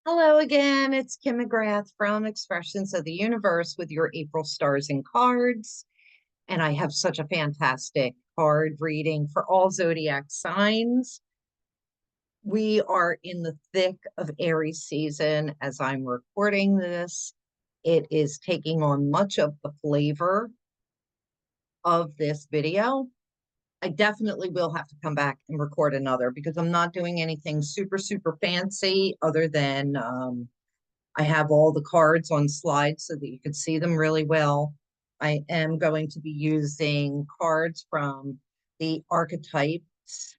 Hello again, it's Kim McGrath from Expressions of the Universe with your April stars and cards. And I have such a fantastic card reading for all zodiac signs. We are in the thick of Aries season as I'm recording this. It is taking on much of the flavor of this video. I definitely will have to come back and record another because I'm not doing anything super fancy other than I have all the cards on slides so that you can see them really well. I am going to be using cards from the archetypes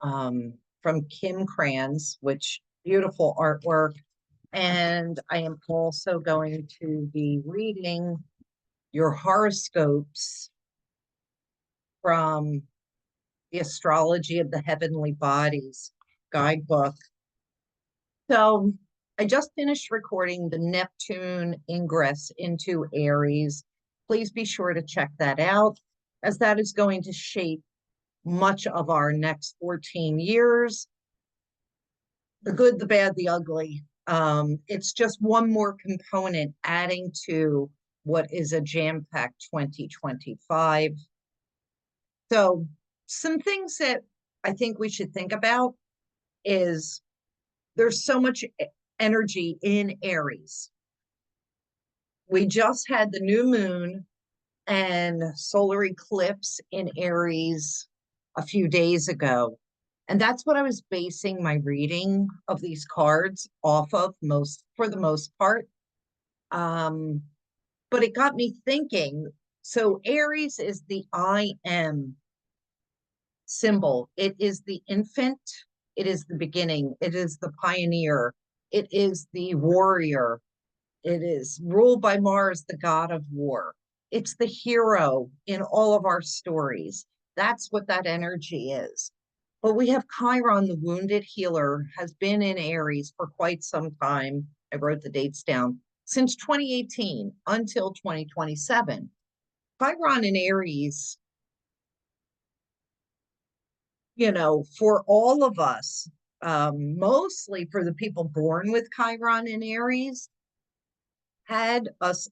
from Kim Kranz, which beautiful artwork. And I am also going to be reading your horoscopes from the Astrology of the Heavenly Bodies guidebook. So I just finished recording the Neptune ingress into Aries. Please be sure to check that out, as that is going to shape much of our next 14 years. The good, the bad, the ugly. It's just one more component adding to what is a jam-packed 2025. So some things that I think we should think about is there's so much energy in Aries. We just had the new moon and solar eclipse in Aries a few days ago. And that's what I was basing my reading of these cards off of for the most part. But it got me thinking. So Aries is the I am symbol. It is the infant. It is the beginning. It is the pioneer. It is the warrior. It is ruled by Mars, the god of war. It's the hero in all of our stories. That's what that energy is. But we have Chiron, the wounded healer, has been in Aries for quite some time. I wrote the dates down since 2018 until 2027. Chiron in Aries, for all of us, mostly for the people born with Chiron in Aries, has us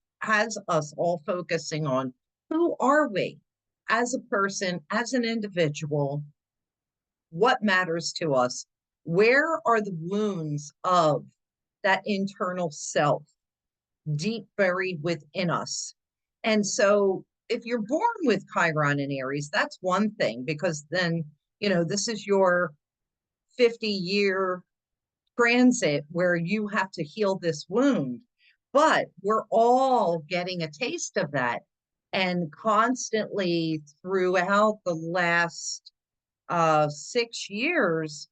all focusing on who are we as a person, as an individual, what matters to us, where are the wounds of that internal self deep buried within us. And so if you're born with Chiron in Aries, that's one thing, because then, this is your 50-year transit where you have to heal this wound. But we're all getting a taste of that. And constantly throughout the last 6 years,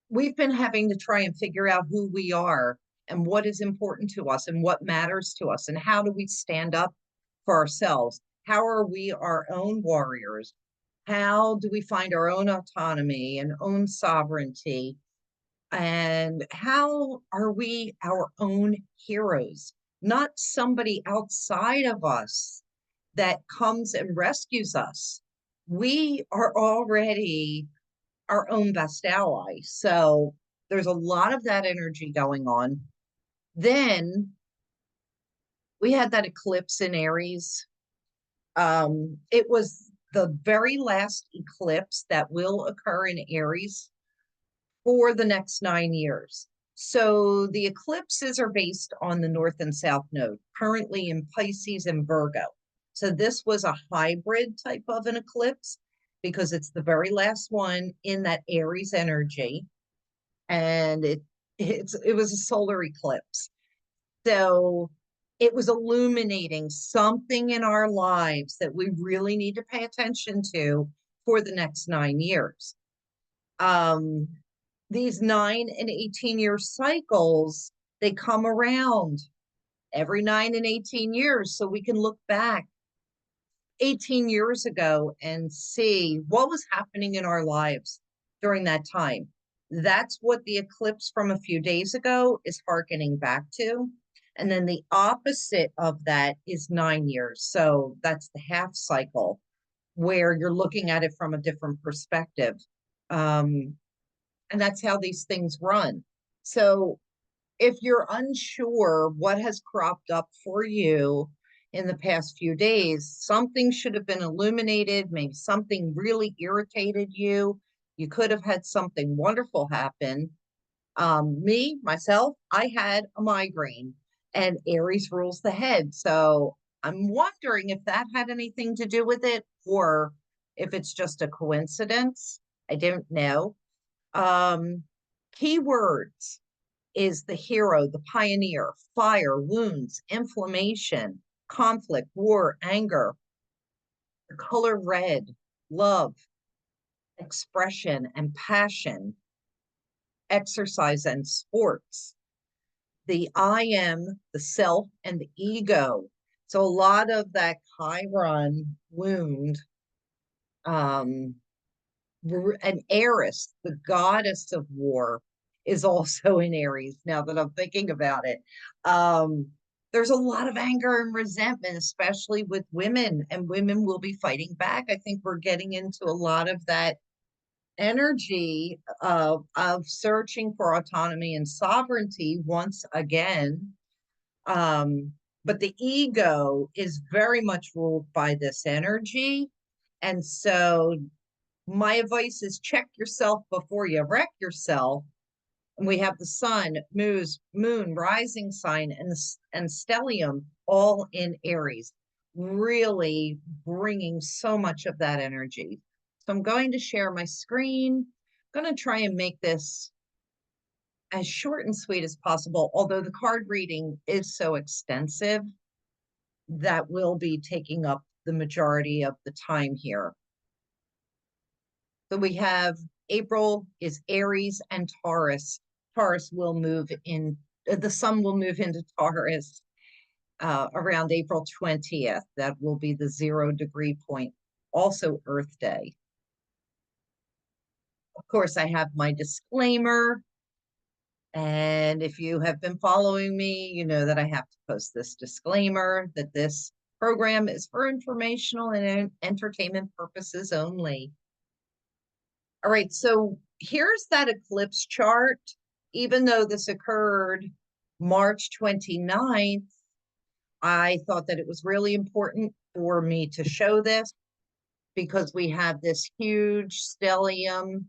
we've been having to try and figure out who we are and what is important to us and what matters to us and how do we stand up for ourselves? How are we our own warriors? How do we find our own autonomy and own sovereignty? And how are we our own heroes? Not somebody outside of us that comes and rescues us. We are already our own best ally. So there's a lot of that energy going on. Then we had that eclipse in Aries. It was the very last eclipse that will occur in Aries for the next 9 years. So the eclipses are based on the North and South node, currently in Pisces and Virgo. So this was a hybrid type of an eclipse because it's the very last one in that Aries energy. And it was a solar eclipse. So it was illuminating something in our lives that we really need to pay attention to for the next 9 years. These 9 and 18-year cycles, they come around every 9 and 18 years. So we can look back 18 years ago and see what was happening in our lives during that time. That's what the eclipse from a few days ago is hearkening back to. And then the opposite of that is 9 years. So that's the half cycle where you're looking at it from a different perspective. And that's how these things run. So if you're unsure what has cropped up for you in the past few days, something should have been illuminated. Maybe something really irritated you. You could have had something wonderful happen. Myself, I had a migraine, and Aries rules the head. So I'm wondering if that had anything to do with it, or if it's just a coincidence. I don't know. Um, Keywords is the hero, the pioneer, fire, wounds, inflammation, conflict, war, anger, the color red, love, expression and passion, exercise and sports, the I am, the self, and the ego. So a lot of that Chiron wound, um, an Eris, the goddess of war, is also in Aries. Now that I'm thinking about it, there's a lot of anger and resentment, especially with women, and women will be fighting back. I think we're getting into a lot of that energy of searching for autonomy and sovereignty once again. Um, but the ego is very much ruled by this energy. And so my advice is check yourself before you wreck yourself. And we have the sun, moon, rising sign, and stellium all in Aries, really bringing so much of that energy. So I'm going to share my screen. I'm going to try and make this as short and sweet as possible, although the card reading is so extensive that will be taking up the majority of the time here. So we have April is Aries and Taurus. Taurus will move in, the sun will move into Taurus around April 20th. That will be the 0 degree point, also Earth Day. Of course, I have my disclaimer. And if you have been following me, you know that I have to post this disclaimer that this program is for informational and entertainment purposes only. All right, so here's that eclipse chart. Even though this occurred March 29th, I thought that it was really important for me to show this because we have this huge stellium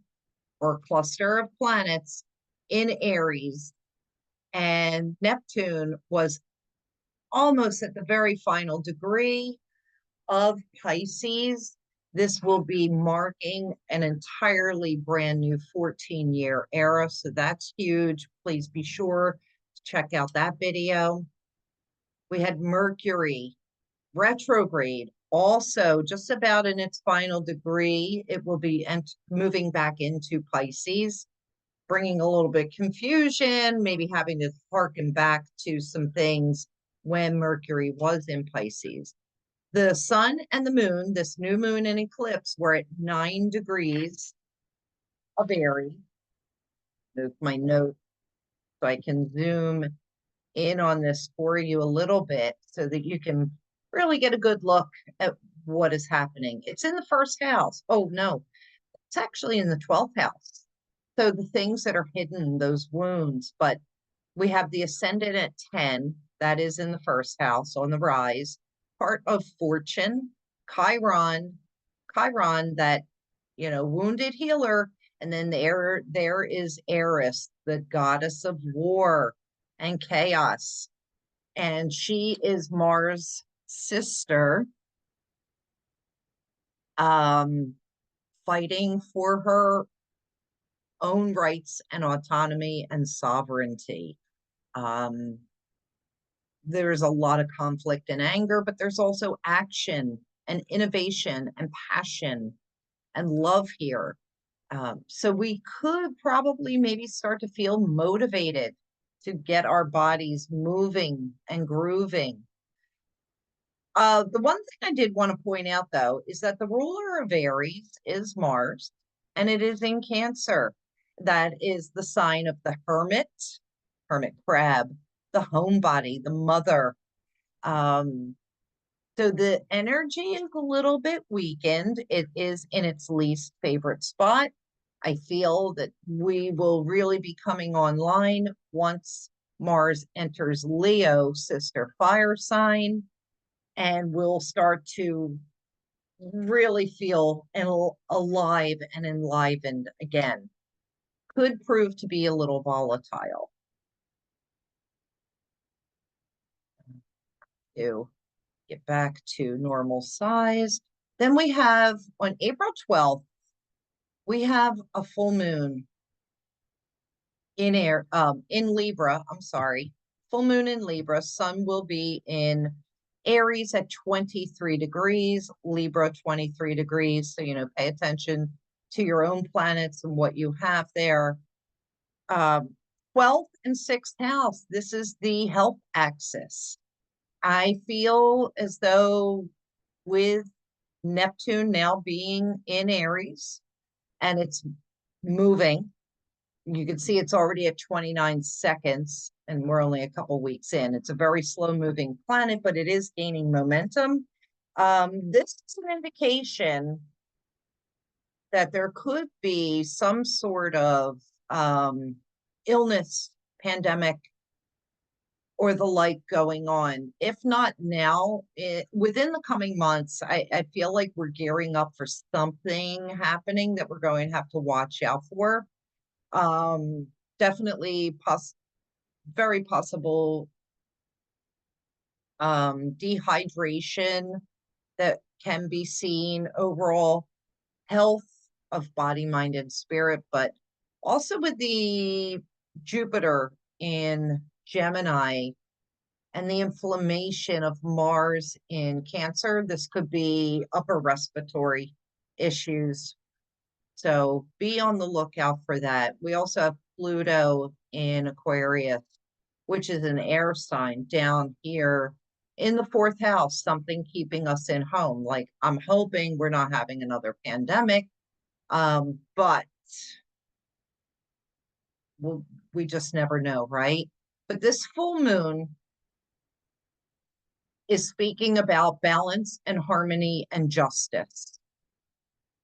or cluster of planets in Aries, and Neptune was almost at the very final degree of Pisces. This will be marking an entirely brand new 14-year era. So that's huge. Please be sure to check out that video. We had Mercury retrograde, also just about in its final degree. It will be moving back into Pisces, bringing a little bit confusion, maybe having to harken back to some things when Mercury was in Pisces. The sun and the moon, this new moon and eclipse, were at 9 degrees of Aries. Move my note so I can zoom in on this for you a little bit so that you can really get a good look at what is happening. It's in the first house. Oh, no, it's actually in the 12th house. So the things that are hidden, those wounds, but we have the ascendant at 10, that is in the first house on the rise, part of fortune, Chiron, that, wounded healer. And then there is Eris, the goddess of war and chaos. And she is Mars' sister, fighting for her own rights and autonomy and sovereignty. There's a lot of conflict and anger, but there's also action and innovation and passion and love here. So we could probably maybe start to feel motivated to get our bodies moving and grooving. The one thing I did want to point out, though, is that the ruler of Aries is Mars, and it is in Cancer. That is the sign of the hermit crab, the homebody, the mother. So the energy is a little bit weakened. It is in its least favorite spot. I feel that we will really be coming online once Mars enters Leo, sister fire sign, and we'll start to really feel alive and enlivened again. Could prove to be a little volatile. To get back to normal size. Then we have on April 12th, we have a full moon in Libra. I'm sorry, full moon in Libra. Sun will be in Aries at 23 degrees, Libra 23 degrees. So, pay attention to your own planets and what you have there. 12th and 6th house. This is the health axis. I feel as though with Neptune now being in Aries and it's moving, you can see it's already at 29 seconds and we're only a couple weeks in. It's a very slow moving planet, but it is gaining momentum. This is an indication that there could be some sort of illness, pandemic, or the like going on. If not now, within the coming months, I feel like we're gearing up for something happening that we're going to have to watch out for. Definitely very possible dehydration that can be seen. Overall health of body, mind, and spirit, but also with the Jupiter in Gemini and the inflammation of Mars in Cancer, this could be upper respiratory issues. So be on the lookout for that. We also have Pluto in Aquarius, which is an air sign down here in the 4th house, something keeping us in home. Like, I'm hoping we're not having another pandemic, but we just never know, right? But this full moon is speaking about balance and harmony and justice.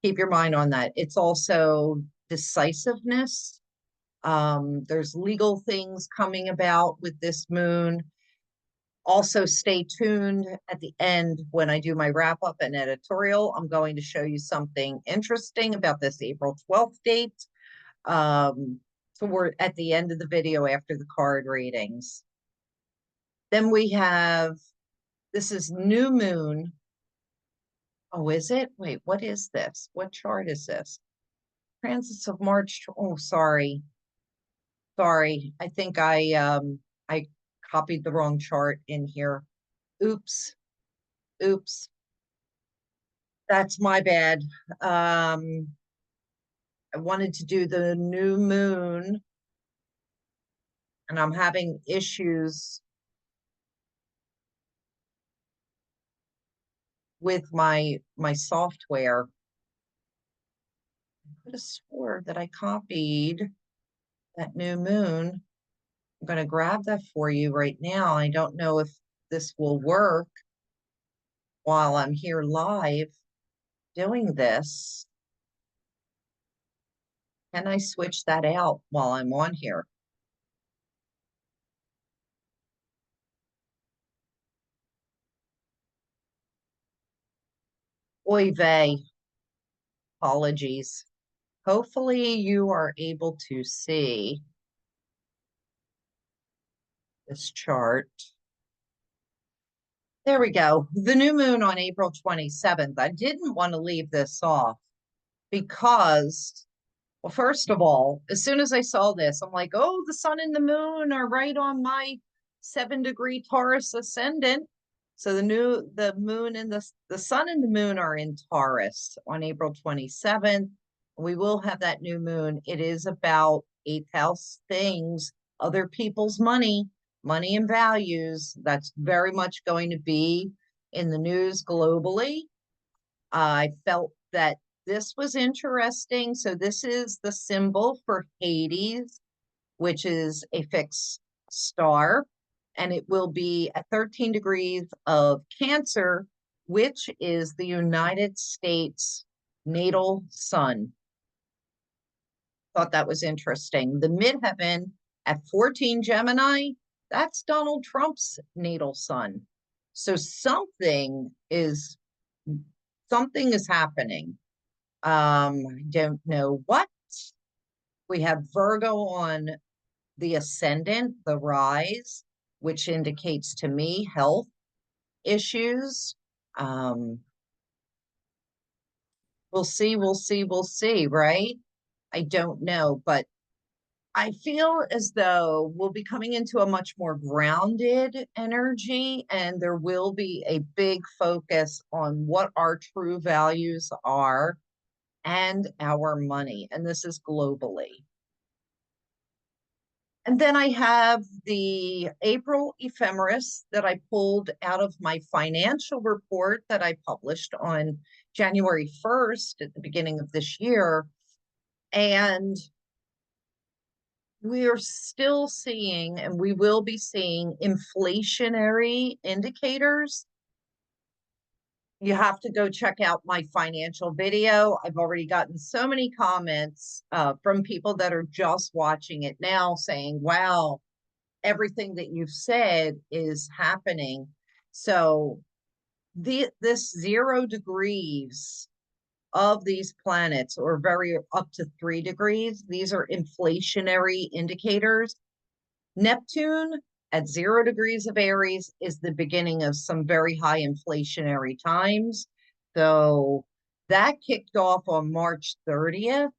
Keep your mind on that. It's also decisiveness. There's legal things coming about with this moon. Also, stay tuned at the end when I do my wrap up and editorial. I'm going to show you something interesting about this April 12th date. So we're at the end of the video after the card readings. Then we have, this is new moon. Oh, is it? Wait, what is this? What chart is this? Transits of March. Oh, sorry. Sorry. I think I copied the wrong chart in here. Oops. Oops. That's my bad. I wanted to do the new moon and I'm having issues with my software. I could have swore that I copied that new moon. I'm going to grab that for you right now. I don't know if this will work while I'm here live doing this. Can I switch that out while I'm on here? Oy vey. Apologies. Hopefully you are able to see this chart. There we go. The new moon on April 27th. I didn't want to leave this off because, well, first of all, as soon as I saw this, I'm like, oh, the sun and the moon are right on my 7-degree Taurus ascendant. So the moon and the sun and the moon are in Taurus on April 27th. We will have that new moon. It is about 8th house things, other people's money and values. That's very much going to be in the news globally. I felt that this was interesting. So this is the symbol for Hades, which is a fixed star, and it will be at 13 degrees of Cancer, which is the United States natal sun. Thought that was interesting. The midheaven at 14 Gemini That's Donald Trump's natal sun. So something is happening. I don't know what. We have Virgo on the ascendant, the rise, which indicates to me health issues. Um, we'll see, right? I don't know, but I feel as though we'll be coming into a much more grounded energy, and there will be a big focus on what our true values are and our money. And this is globally. And then I have the April ephemeris that I pulled out of my financial report that I published on January 1st at the beginning of this year. And we are still seeing, and we will be seeing, inflationary indicators. You have to go check out my financial video. I've already gotten so many comments from people that are just watching it now saying, wow, everything that you've said is happening. So this 0 degrees of these planets, or very up to 3 degrees, these are inflationary indicators. Neptune at 0 degrees of Aries is the beginning of some very high inflationary times. So that kicked off on March 30th.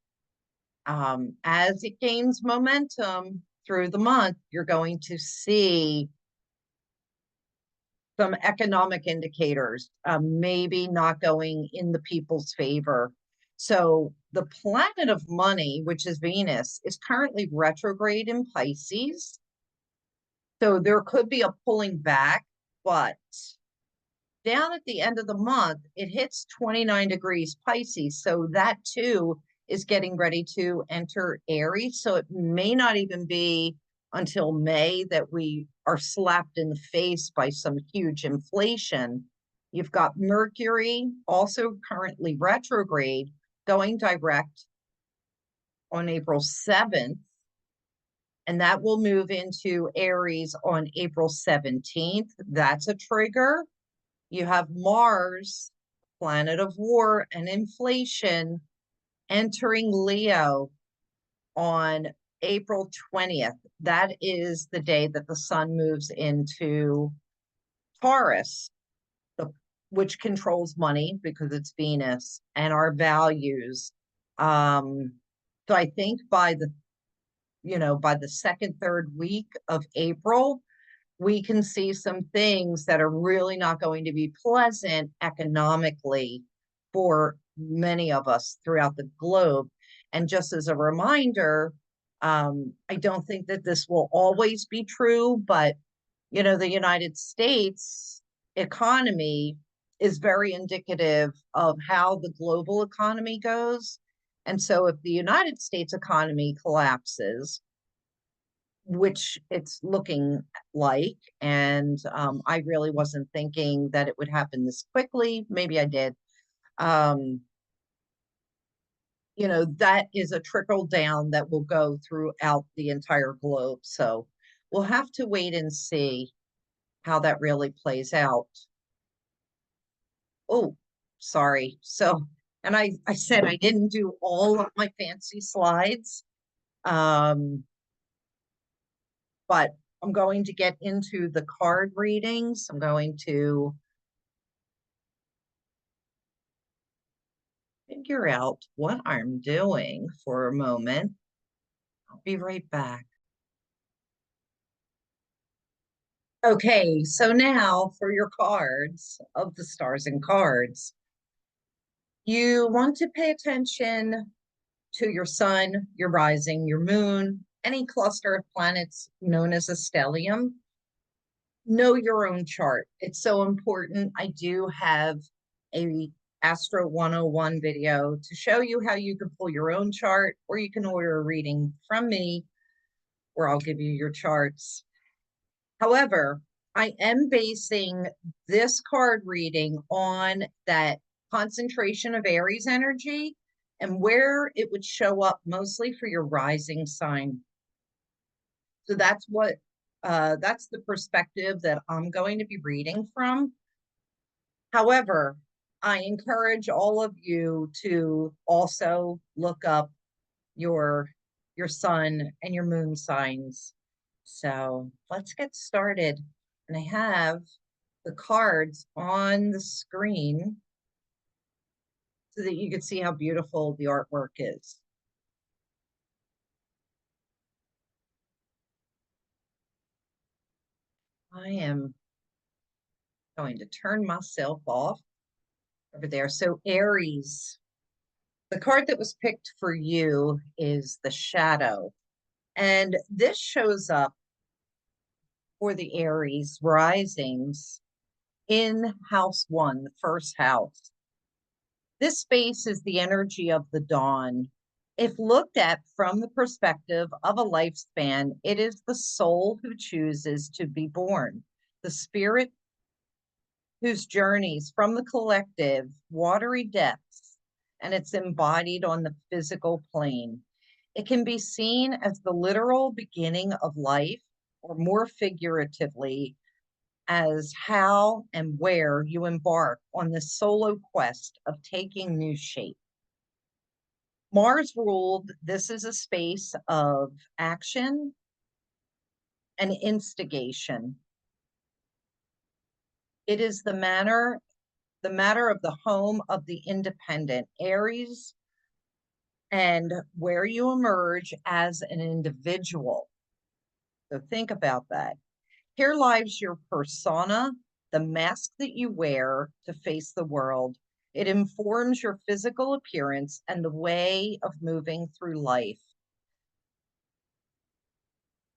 As it gains momentum through the month, you're going to see some economic indicators, maybe not going in the people's favor. So the planet of money, which is Venus, is currently retrograde in Pisces. So there could be a pulling back, but down at the end of the month, it hits 29 degrees Pisces. So that too is getting ready to enter Aries. So it may not even be until May that we are slapped in the face by some huge inflation. You've got Mercury, also currently retrograde, going direct on April 7th. And that will move into Aries on April 17th. That's a trigger. You have Mars, planet of war and inflation, entering Leo on April 20th. That is the day that the sun moves into Taurus, which controls money because it's Venus and our values. So I think by the second, third week of April, we can see some things that are really not going to be pleasant economically for many of us throughout the globe. And just as a reminder, I don't think that this will always be true, but the United States economy is very indicative of how the global economy goes. And so if the United States economy collapses, which it's looking like, and I really wasn't thinking that it would happen this quickly. Maybe I did. That is a trickle down that will go throughout the entire globe. So we'll have to wait and see how that really plays out. Oh, sorry. So, and I said I didn't do all of my fancy slides. But I'm going to get into the card readings. I'm going to figure out what I'm doing for a moment. I'll be right back. Okay, so now for your cards of the stars and cards, you want to pay attention to your sun, your rising, your moon, any cluster of planets known as a stellium. Know your own chart. It's so important. I do have a Astro 101 video to show you how you can pull your own chart, or you can order a reading from me where I'll give you your charts. However, I am basing this card reading on that concentration of Aries energy and where it would show up mostly for your rising sign. So that's what That's the perspective that I'm going to be reading from. However, I encourage all of you to also look up your sun and your moon signs. So let's get started. And I have the cards on the screen so that you can see how beautiful the artwork is. I am going to turn myself off over there. So Aries, the card that was picked for you is the Shadow. And this shows up for the Aries risings in house 1, the first house. This space is the energy of the dawn. If looked at from the perspective of a lifespan, it is the soul who chooses to be born, the spirit whose journeys from the collective watery depths, and it's embodied on the physical plane. It can be seen as the literal beginning of life, or more figuratively, as how and where you embark on the solo quest of taking new shape. Mars ruled, this is a space of action and instigation. It is the matter of the home of the independent, Aries, and where you emerge as an individual. So think about that. Here lies your persona, the mask that you wear to face the world. It informs your physical appearance and the way of moving through life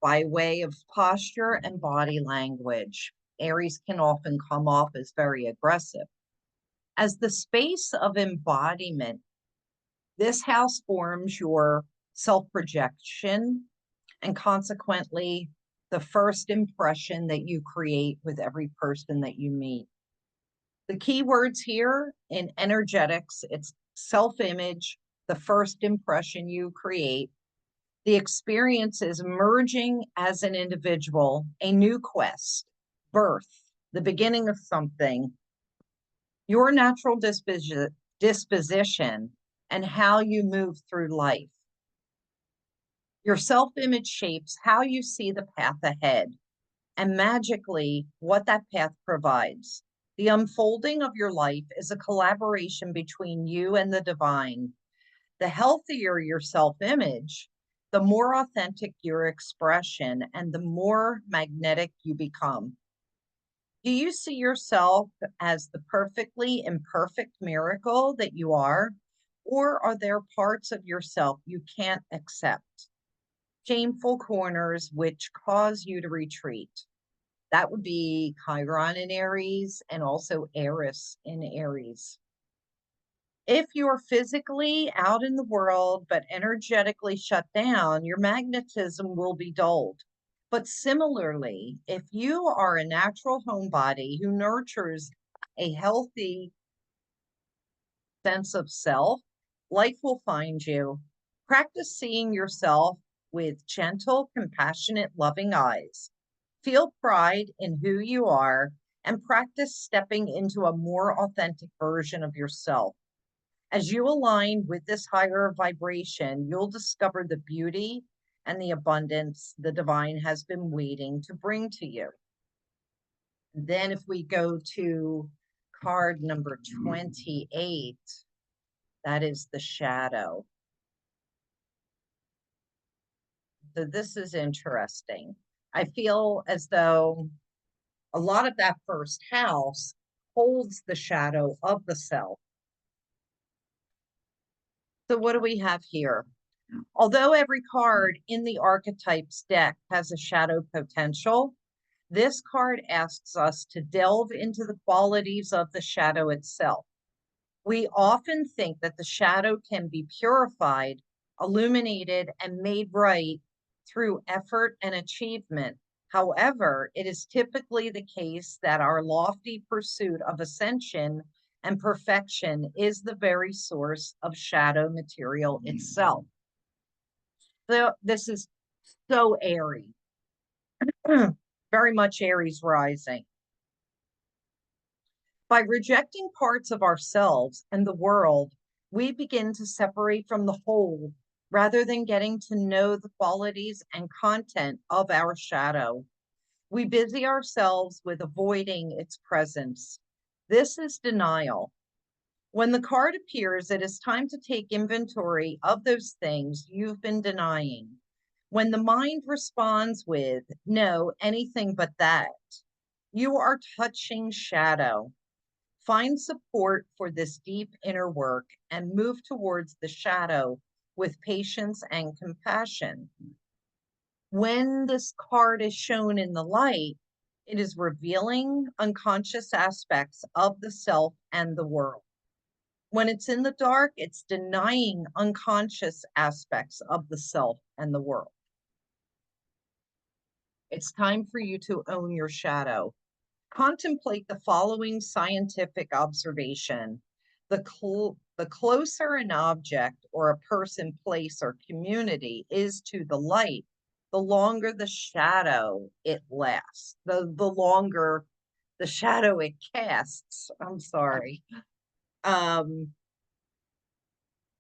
by way of posture and body language. Aries can often come off as very aggressive. As the space of embodiment, this house forms your self-projection and consequently the first impression that you create with every person that you meet. The key words here in energetics, it's self-image, the first impression you create. The experience is emerging as an individual, a new quest, birth, the beginning of something, your natural disposition, and how you move through life. Your self-image shapes how you see the path ahead and magically what that path provides. The unfolding of your life is a collaboration between you and the divine. The healthier your self-image, the more authentic your expression and the more magnetic you become. Do you see yourself as the perfectly imperfect miracle that you are? Or are there parts of yourself you can't accept? Shameful corners which cause you to retreat. That would be Chiron in Aries and also Eris in Aries. If you're physically out in the world but energetically shut down, your magnetism will be dulled. But similarly, if you are a natural homebody who nurtures a healthy sense of self, life will find you. Practice seeing yourself with gentle, compassionate, loving eyes. Feel pride in who you are and practice stepping into a more authentic version of yourself. As you align with this higher vibration, you'll discover the beauty and the abundance the divine has been waiting to bring to you. Then if we go to card number 28, that is the Shadow. So this is interesting. I feel as though a lot of that first house holds the shadow of the self. So what do we have here? Although every card in the archetypes deck has a shadow potential, this card asks us to delve into the qualities of the shadow itself. We often think that the shadow can be purified, illuminated, and made right through effort and achievement. However, it is typically the case that our lofty pursuit of ascension and perfection is the very source of shadow material itself. So this is so airy. very much Aries rising. By rejecting parts of ourselves and the world, we begin to separate from the whole rather than getting to know the qualities and content of our shadow. We busy ourselves with avoiding its presence. This is denial. When the card appears, it is time to take inventory of those things you've been denying. When the mind responds with, no, anything but that, you are touching shadow. Find support for this deep inner work and move towards the shadow with patience and compassion. When this card is shown in the light, it is revealing unconscious aspects of the self and the world. When it's in the dark, it's denying unconscious aspects of the self and the world. It's time for you to own your shadow. Contemplate the following scientific observation. The closer an object or a person, place, or community is to the light, the longer the shadow it lasts, the longer the shadow it casts. I'm sorry. In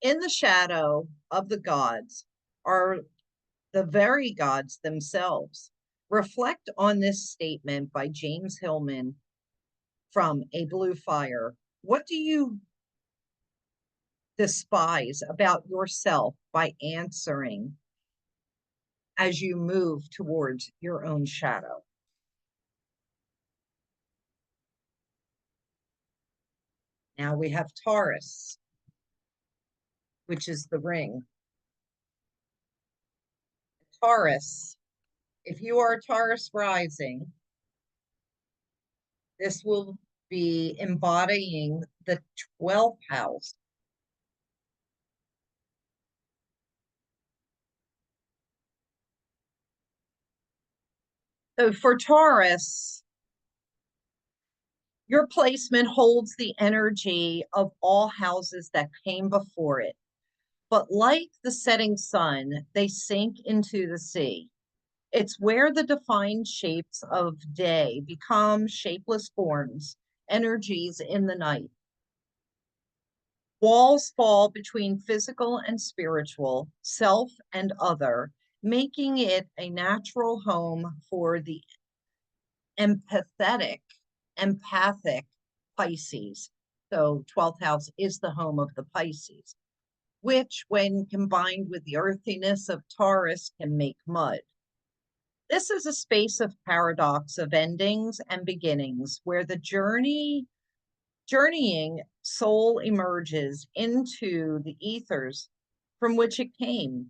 the shadow of the gods are the very gods themselves. Reflect on this statement by James Hillman from A Blue Fire. What do you despise about yourself by answering as you move towards your own shadow? Now we have Taurus, which is the ring. Taurus, if you are Taurus rising, this will be embodying the 12th house. So for Taurus, your placement holds the energy of all houses that came before it. But like the setting sun, they sink into the sea. It's where the defined shapes of day become shapeless forms, energies in the night. Walls fall between physical and spiritual, self and other, making it a natural home for the empathic Pisces. So 12th house is the home of the Pisces, which when combined with the earthiness of Taurus can make mud. This is a space of paradox, of endings and beginnings, where the journeying soul emerges into the ethers from which it came,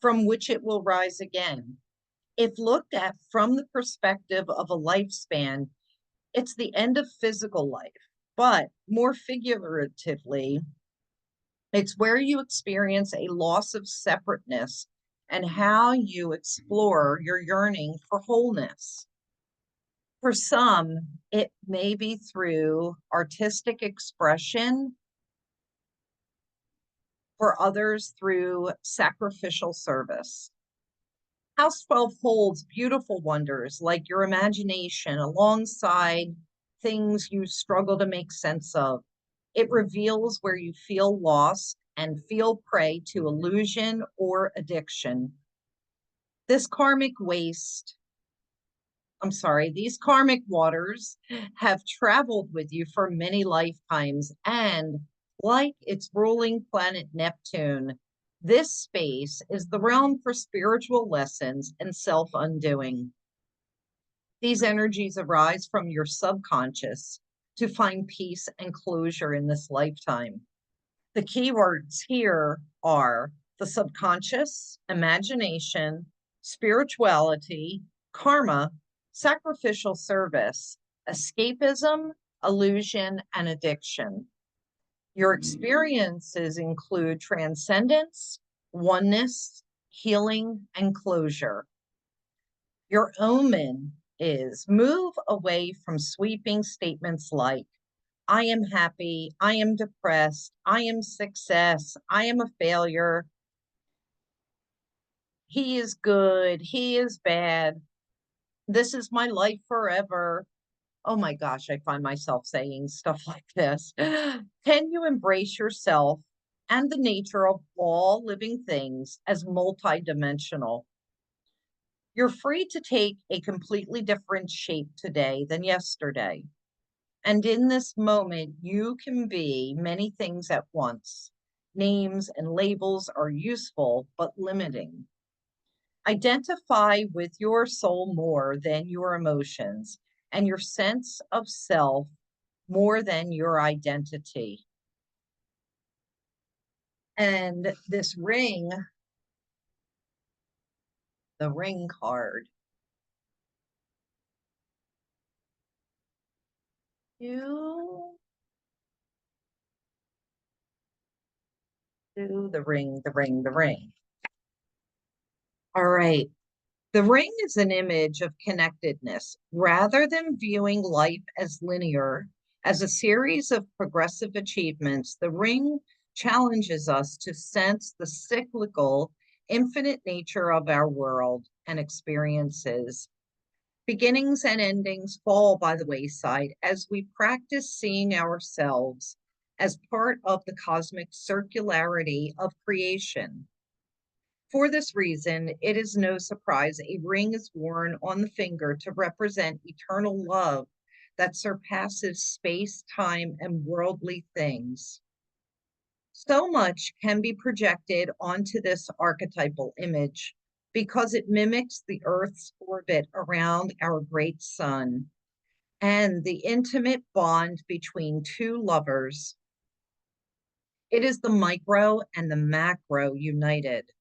from which it will rise again. If looked at from the perspective of a lifespan, it's the end of physical life, but more figuratively, it's where you experience a loss of separateness and how you explore your yearning for wholeness. For some, it may be through artistic expression. For others, through sacrificial service. House 12 holds beautiful wonders like your imagination alongside things you struggle to make sense of. It reveals where you feel lost and feel prey to illusion or addiction. These karmic waters have traveled with you for many lifetimes, and like its ruling planet Neptune, this space is the realm for spiritual lessons and self-undoing. These energies arise from your subconscious to find peace and closure in this lifetime. The keywords here are the subconscious, imagination, spirituality, karma, sacrificial service, escapism, illusion, and addiction. Your experiences include transcendence, oneness, healing, and closure. Your omen is move away from sweeping statements like, I am happy, I am depressed, I am success, I am a failure, he is good, he is bad. This is my life forever. Oh my gosh, I find myself saying stuff like this. Can you embrace yourself and the nature of all living things as multidimensional? You're free to take a completely different shape today than yesterday. And in this moment, you can be many things at once. Names and labels are useful, but limiting. Identify with your soul more than your emotions and your sense of self more than your identity. And this ring, the ring card, you do the ring, the ring, the ring. All right. The ring is an image of connectedness. Rather than viewing life as linear, as a series of progressive achievements, the ring challenges us to sense the cyclical, infinite nature of our world and experiences. Beginnings and endings fall by the wayside as we practice seeing ourselves as part of the cosmic circularity of creation. For this reason, it is no surprise a ring is worn on the finger to represent eternal love that surpasses space, time, and worldly things. So much can be projected onto this archetypal image because it mimics the Earth's orbit around our great sun and the intimate bond between two lovers. It is the micro and the macro united.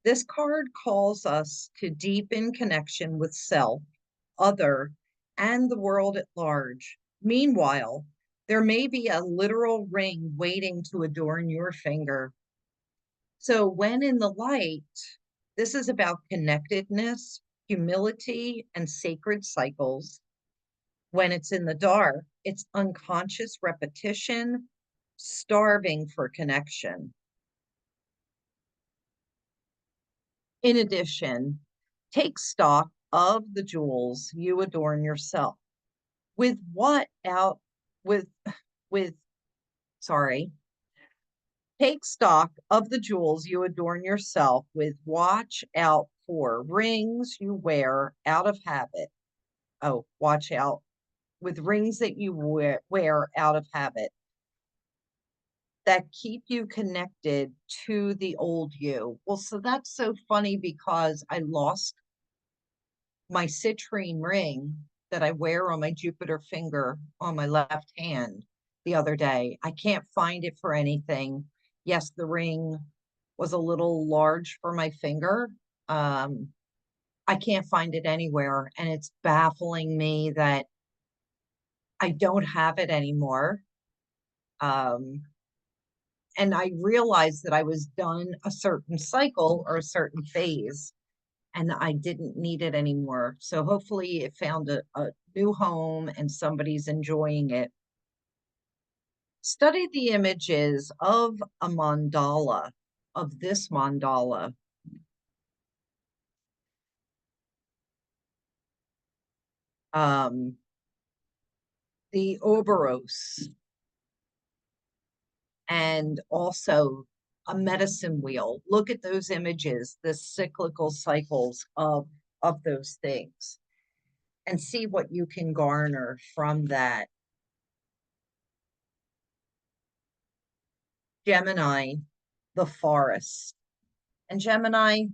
This card calls us to deepen connection with self, other, and the world at large. Meanwhile, there may be a literal ring waiting to adorn your finger. So, when in the light, this is about connectedness, humility, and sacred cycles. When it's in the dark, it's unconscious repetition, starving for connection. In addition, take stock of the jewels you adorn yourself. With what out with with sorry, take stock of the jewels you adorn yourself with. Watch out for rings you wear out of habit. Oh, watch out with rings that you wear out of habit that keep you connected to the old you. Well, so that's so funny because I lost my citrine ring that I wear on my Jupiter finger on my left hand the other day. I can't find it for anything. Yes, the ring was a little large for my finger. Um, I can't find it anywhere, and it's baffling me that I don't have it anymore. Um, and I realized that I was done a certain cycle or a certain phase and I didn't need it anymore. So hopefully it found a new home and somebody's enjoying it. Study the images of a mandala, of this mandala. Um, the Oberos, and also a medicine wheel. Look at those images, the cyclical cycles of those things, and see what you can garner from that. Gemini, the forest. And Gemini,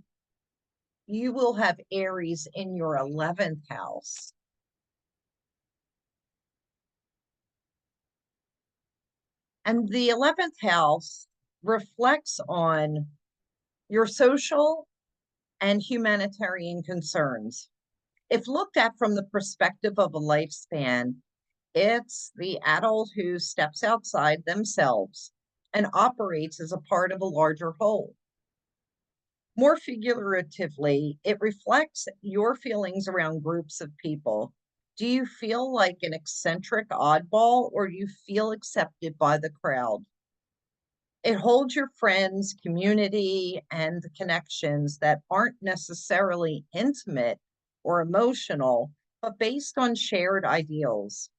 you will have Aries in your 11th house. And the 11th house reflects on your social and humanitarian concerns. If looked at from the perspective of a lifespan, it's the adult who steps outside themselves and operates as a part of a larger whole. More figuratively, it reflects your feelings around groups of people. Do you feel like an eccentric oddball or you feel accepted by the crowd? It holds your friends, community, and the connections that aren't necessarily intimate or emotional, but based on shared ideals.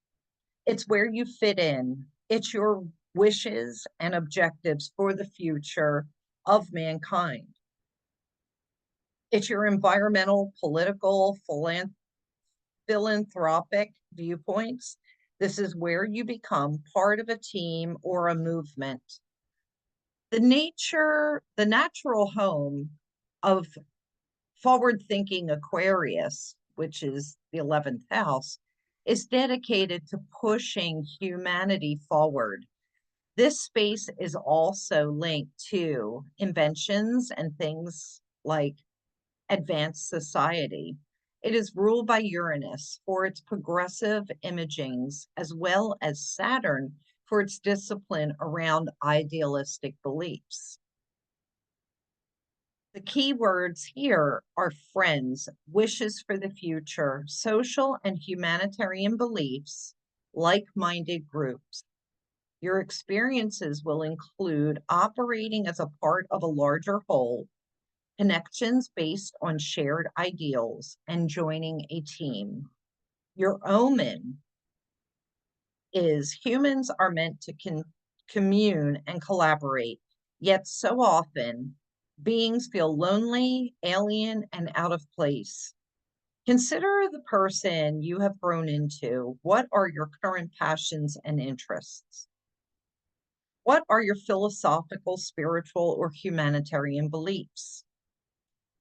It's where you fit in. It's your wishes and objectives for the future of mankind. It's your environmental, political, philanthropic viewpoints. This is where you become part of a team or a movement. The natural home of forward-thinking Aquarius, which is the 11th house, is dedicated to pushing humanity forward. This space is also linked to inventions and things like advanced society. It is ruled by Uranus for its progressive imagings, as well as Saturn for its discipline around idealistic beliefs. The key words here are friends, wishes for the future, social and humanitarian beliefs, like-minded groups. Your experiences will include operating as a part of a larger whole, connections based on shared ideals, and joining a team. Your omen is humans are meant to commune and collaborate, yet so often beings feel lonely, alien, and out of place. Consider the person you have grown into. What are your current passions and interests? What are your philosophical, spiritual, or humanitarian beliefs?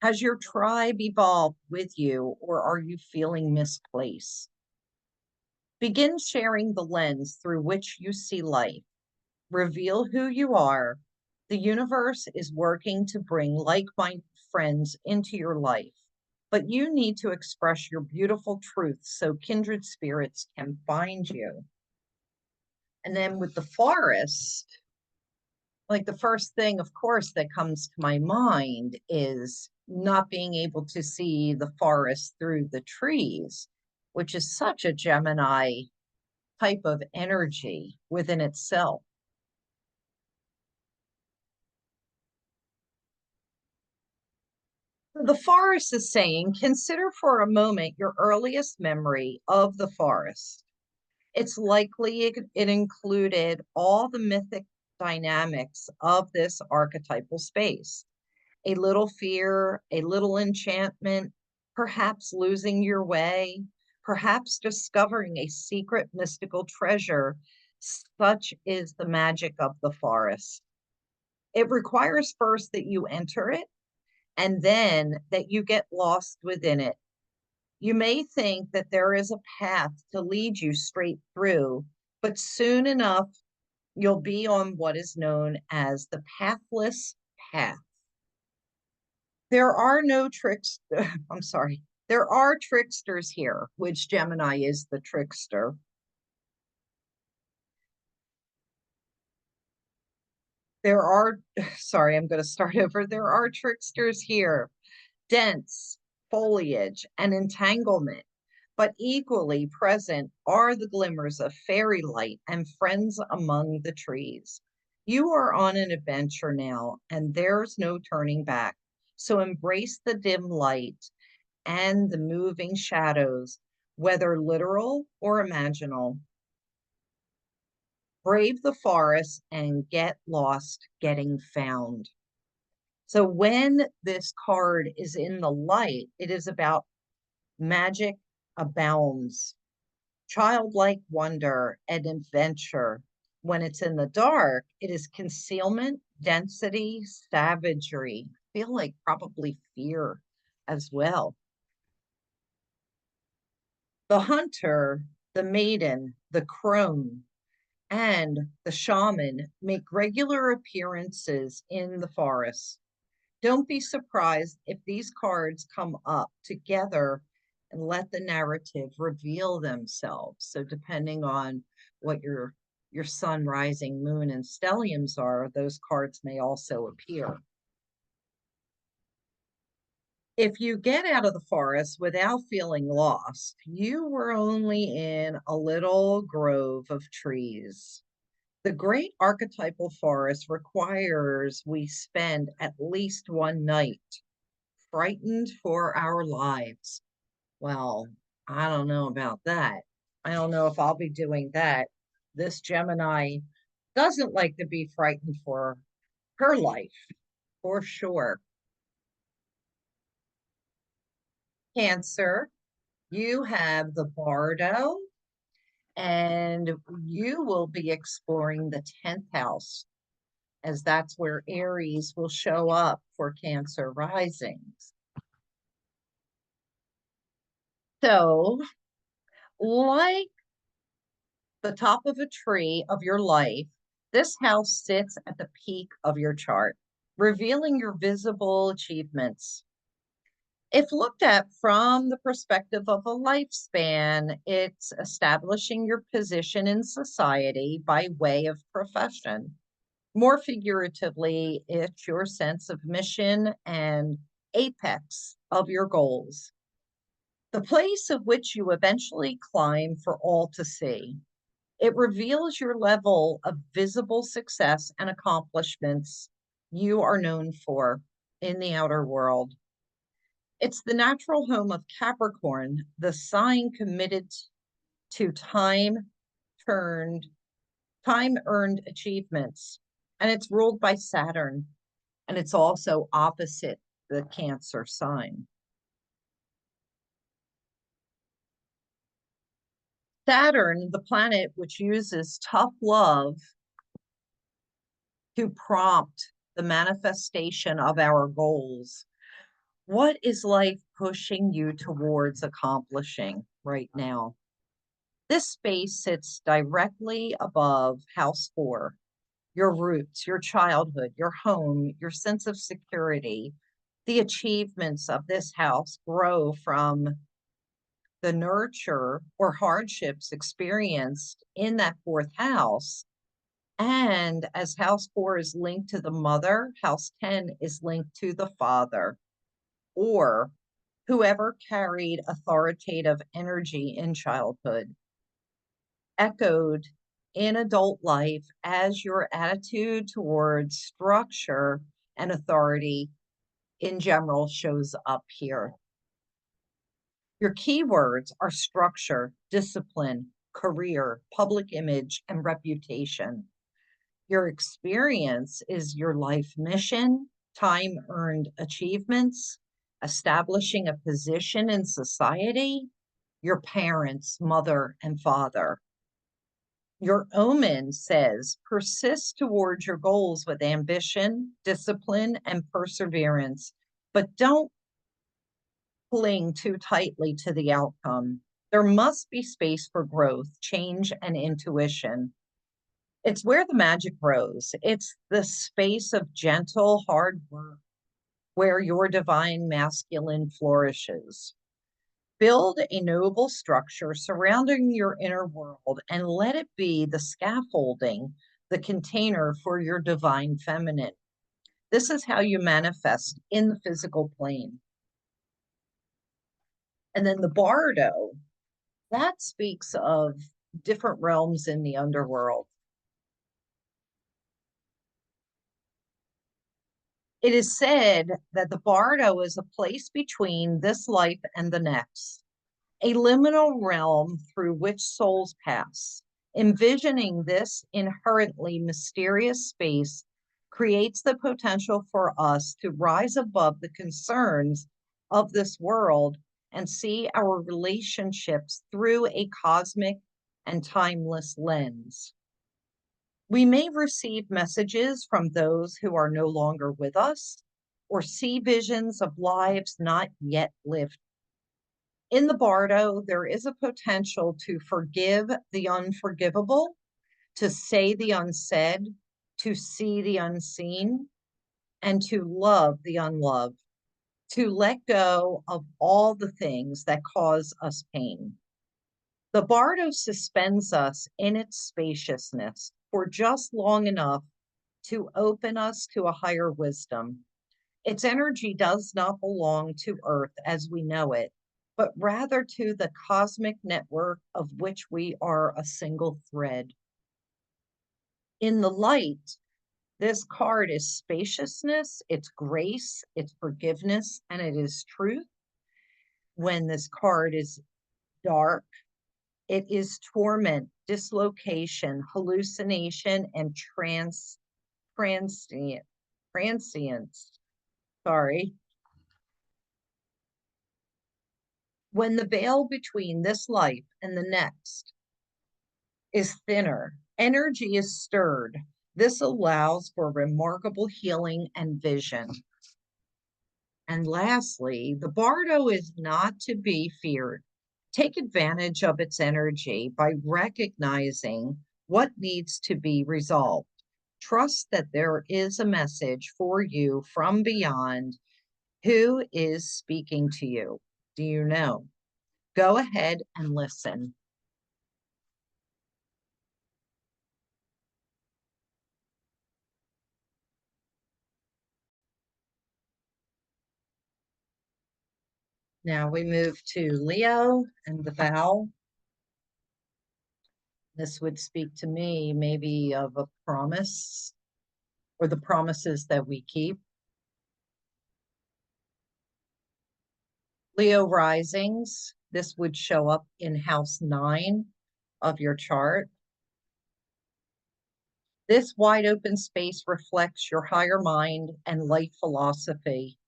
Has your tribe evolved with you, or are you feeling misplaced? Begin sharing the lens through which you see life. Reveal who you are. The universe is working to bring like-minded friends into your life, but you need to express your beautiful truth so kindred spirits can find you. And then with the forest, like the first thing, of course, that comes to my mind is not being able to see the forest through the trees, which is such a Gemini type of energy within itself. The forest is saying, consider for a moment your earliest memory of the forest. It's likely it included all the mythic dynamics of this archetypal space. A little fear, a little enchantment, perhaps losing your way, perhaps discovering a secret mystical treasure. Such is the magic of the forest. It requires first that you enter it and then that you get lost within it. You may think that there is a path to lead you straight through, but soon enough, you'll be on what is known as the pathless path. There are no tricks. I'm sorry. There are tricksters here, which Gemini is the trickster. There are, sorry, I'm going to start over. There are tricksters here, dense foliage and entanglement, but equally present are the glimmers of fairy light and friends among the trees. You are on an adventure now, and there's no turning back. So embrace the dim light and the moving shadows, whether literal or imaginal. Brave the forest and get lost getting found. So when this card is in the light, it is about magic abounds, childlike wonder and adventure. When it's in the dark, it is concealment, density, savagery. I feel like probably fear as well. The hunter, the maiden, the crone, and the shaman make regular appearances in the forest. Don't be surprised if these cards come up together and let the narrative reveal themselves. So depending on what your sun, rising, moon, and stelliums are, those cards may also appear. If you get out of the forest without feeling lost, you were only in a little grove of trees. The great archetypal forest requires we spend at least one night frightened for our lives. Well, I don't know about that. I don't know if I'll be doing that. This Gemini doesn't like to be frightened for her life, for sure. Cancer, you have the Bardo, and you will be exploring the 10th house, as that's where Aries will show up for Cancer risings. So, like the top of a tree of your life, this house sits at the peak of your chart, revealing your visible achievements. If looked at from the perspective of a lifespan, it's establishing your position in society by way of profession. More figuratively, it's your sense of mission and apex of your goals, the place of which you eventually climb for all to see. It reveals your level of visible success and accomplishments you are known for in the outer world. It's the natural home of Capricorn, the sign committed to turned, time earned achievements. And it's ruled by Saturn, and it's also opposite the Cancer sign. Saturn, the planet which uses tough love to prompt the manifestation of our goals. What is life pushing you towards accomplishing right now? This space sits directly above house 4, your roots, your childhood, your home, your sense of security. The achievements of this house grow from the nurture or hardships experienced in that 4th house. And as house 4 is linked to the mother, house 10 is linked to the father, or whoever carried authoritative energy in childhood, echoed in adult life as your attitude towards structure and authority in general shows up here. Your keywords are structure, discipline, career, public image, and reputation. Your experience is your life mission, time earned achievements, establishing a position in society, your parents, mother, and father. Your omen says persist towards your goals with ambition, discipline, and perseverance, but don't cling too tightly to the outcome. There must be space for growth, change, and intuition. It's where the magic grows. It's the space of gentle, hard work where your divine masculine flourishes. Build a noble structure surrounding your inner world and let it be the scaffolding, the container for your divine feminine. This is how you manifest in the physical plane. And then the Bardo, that speaks of different realms in the underworld. It is said that the Bardo is a place between this life and the next, a liminal realm through which souls pass. Envisioning this inherently mysterious space creates the potential for us to rise above the concerns of this world and see our relationships through a cosmic and timeless lens. We may receive messages from those who are no longer with us or see visions of lives not yet lived. In the Bardo, there is a potential to forgive the unforgivable, to say the unsaid, to see the unseen, and to love the unloved, to let go of all the things that cause us pain. The Bardo suspends us in its spaciousness for just long enough to open us to a higher wisdom. Its energy does not belong to Earth as we know it, but rather to the cosmic network of which we are a single thread. In the light, this card is spaciousness, it's grace, it's forgiveness, and it is truth. When this card is dark. It is torment, dislocation, hallucination, and transient, transience. Sorry. When the veil between this life and the next is thinner, energy is stirred. This allows for remarkable healing and vision. And lastly, the bardo is not to be feared. Take advantage of its energy by recognizing what needs to be resolved. Trust that there is a message for you from beyond. Who is speaking to you? Do you know? Go ahead and listen. Now we move to Leo and the vow. This would speak to me maybe of a promise or the promises that we keep. Leo risings, this would show up in house 9 of your chart. This wide open space reflects your higher mind and life philosophy.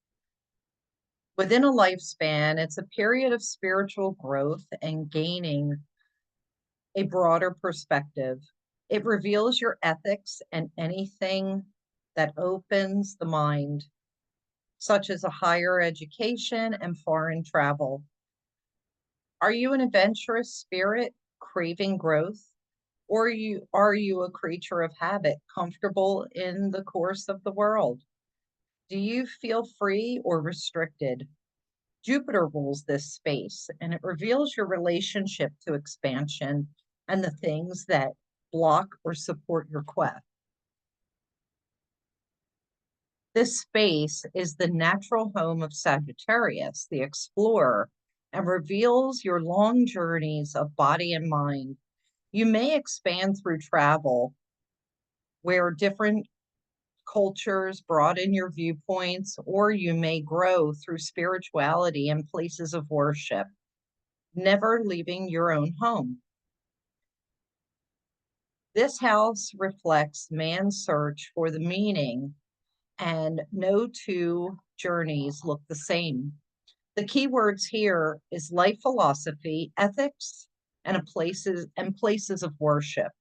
Within a lifespan, it's a period of spiritual growth and gaining a broader perspective. It reveals your ethics and anything that opens the mind, such as a higher education and foreign travel. Are you an adventurous spirit craving growth? Or are you a creature of habit, comfortable in the course of the world? Do you feel free or restricted? Jupiter rules this space, and it reveals your relationship to expansion and the things that block or support your quest. This space is the natural home of Sagittarius, the explorer, and reveals your long journeys of body and mind. You may expand through travel, where different cultures broaden your viewpoints, or you may grow through spirituality and places of worship, never leaving your own home. This house reflects man's search for the meaning, and no two journeys look the same. The key words here is life philosophy, ethics, and places of worship.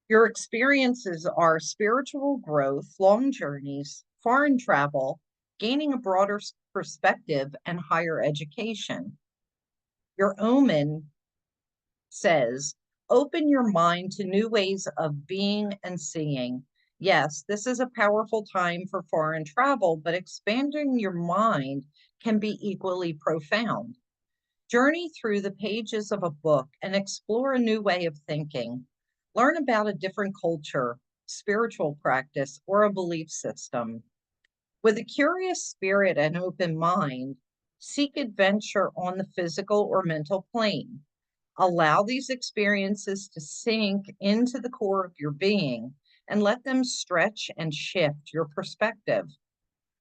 Your experiences are spiritual growth, long journeys, foreign travel, gaining a broader perspective, and higher education. Your omen says, open your mind to new ways of being and seeing. Yes, this is a powerful time for foreign travel, but expanding your mind can be equally profound. Journey through the pages of a book and explore a new way of thinking. Learn about a different culture, spiritual practice, or a belief system. With a curious spirit and open mind, seek adventure on the physical or mental plane. Allow these experiences to sink into the core of your being and let them stretch and shift your perspective.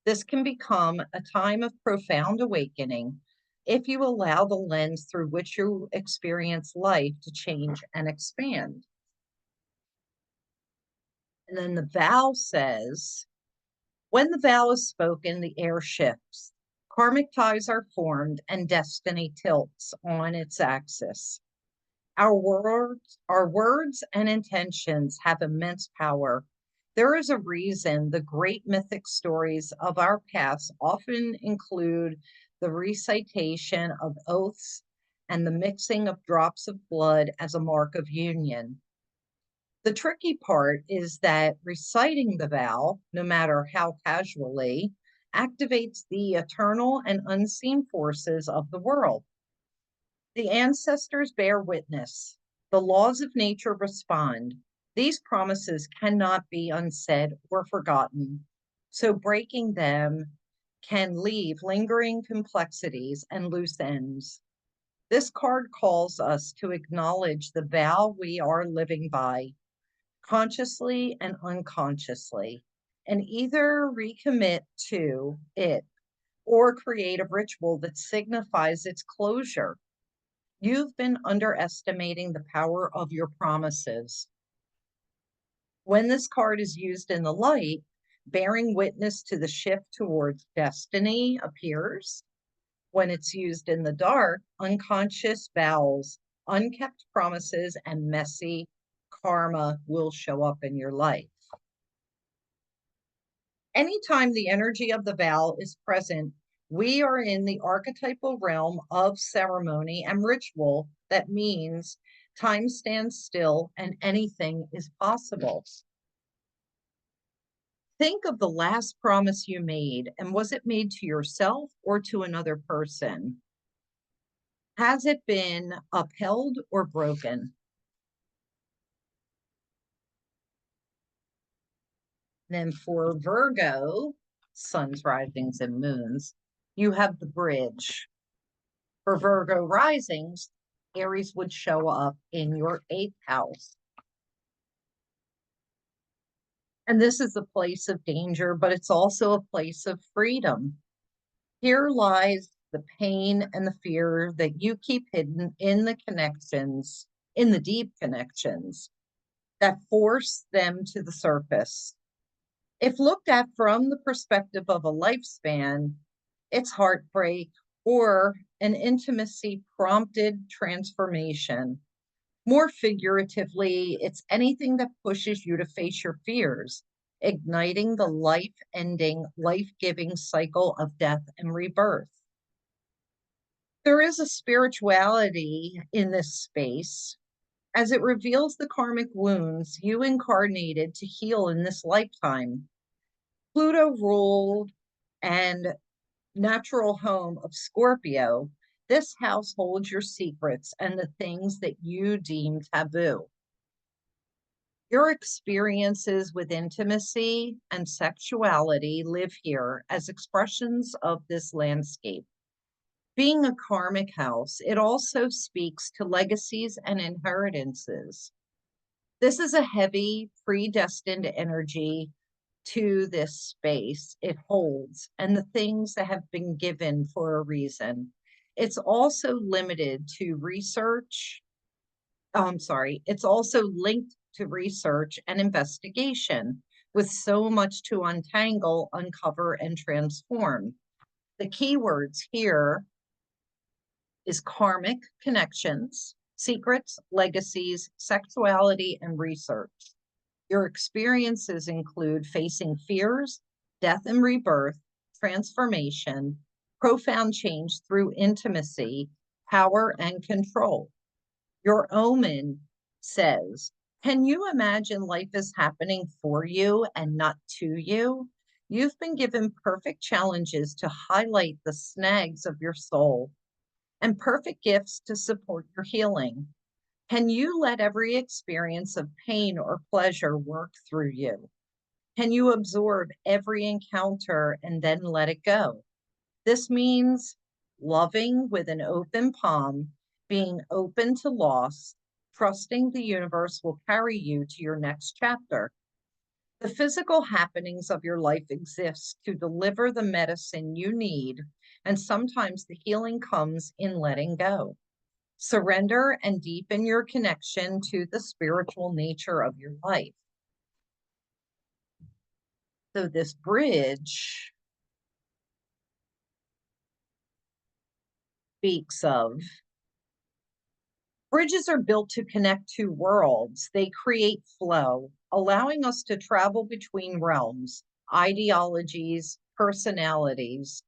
This can become a time of profound awakening if you allow the lens through which you experience life to change and expand. And then the vow says, when the vow is spoken, the air shifts. Karmic ties are formed and destiny tilts on its axis. Our words and intentions have immense power. There is a reason the great mythic stories of our past often include the recitation of oaths and the mixing of drops of blood as a mark of union. The tricky part is that reciting the vow, no matter how casually, activates the eternal and unseen forces of the world. The ancestors bear witness. The laws of nature respond. These promises cannot be unsaid or forgotten. So breaking them can leave lingering complexities and loose ends. This card calls us to acknowledge the vow we are living by, consciously and unconsciously, and either recommit to it or create a ritual that signifies its closure. You've been underestimating the power of your promises. When this card is used in the light, bearing witness to the shift towards destiny appears. When it's used in the dark, unconscious vows, unkept promises, and messy karma will show up in your life. Anytime the energy of the vow is present, we are in the archetypal realm of ceremony and ritual. That means time stands still and anything is possible. Think of the last promise you made, and was it made to yourself or to another person? Has it been upheld or broken? Then for Virgo, suns, risings, and moons, you have the bridge. For Virgo risings, Aries would show up in your 8th house. And this is a place of danger, but it's also a place of freedom. Here lies the pain and the fear that you keep hidden in the connections, in the deep connections that force them to the surface. If looked at from the perspective of a lifespan, it's heartbreak or an intimacy prompted transformation. More figuratively, it's anything that pushes you to face your fears, igniting the life ending, life giving cycle of death and rebirth. There is a spirituality in this space as it reveals the karmic wounds you incarnated to heal in this lifetime. Pluto ruled and natural home of Scorpio. This house holds your secrets and the things that you deem taboo. Your experiences with intimacy and sexuality live here as expressions of this landscape. Being a karmic house, it also speaks to legacies and inheritances. This is a heavy, predestined energy to this space it holds and the things that have been given for a reason. It's also limited to research. It's also linked to research and investigation with so much to untangle, uncover, and transform. The keywords here is karmic connections, secrets, legacies, sexuality, and research. Your experiences include facing fears, death and rebirth, transformation, profound change through intimacy, power, and control. Your omen says, can you imagine life is happening for you and not to you? You've been given perfect challenges to highlight the snags of your soul and perfect gifts to support your healing. Can you let every experience of pain or pleasure work through you? Can you absorb every encounter and then let it go? This means loving with an open palm, being open to loss, trusting the universe will carry you to your next chapter. The physical happenings of your life exist to deliver the medicine you need, and sometimes the healing comes in letting go. Surrender and deepen your connection to the spiritual nature of your life. So this bridge speaks of bridges are built to connect two worlds. They create flow, allowing us to travel between realms, ideologies, personalities.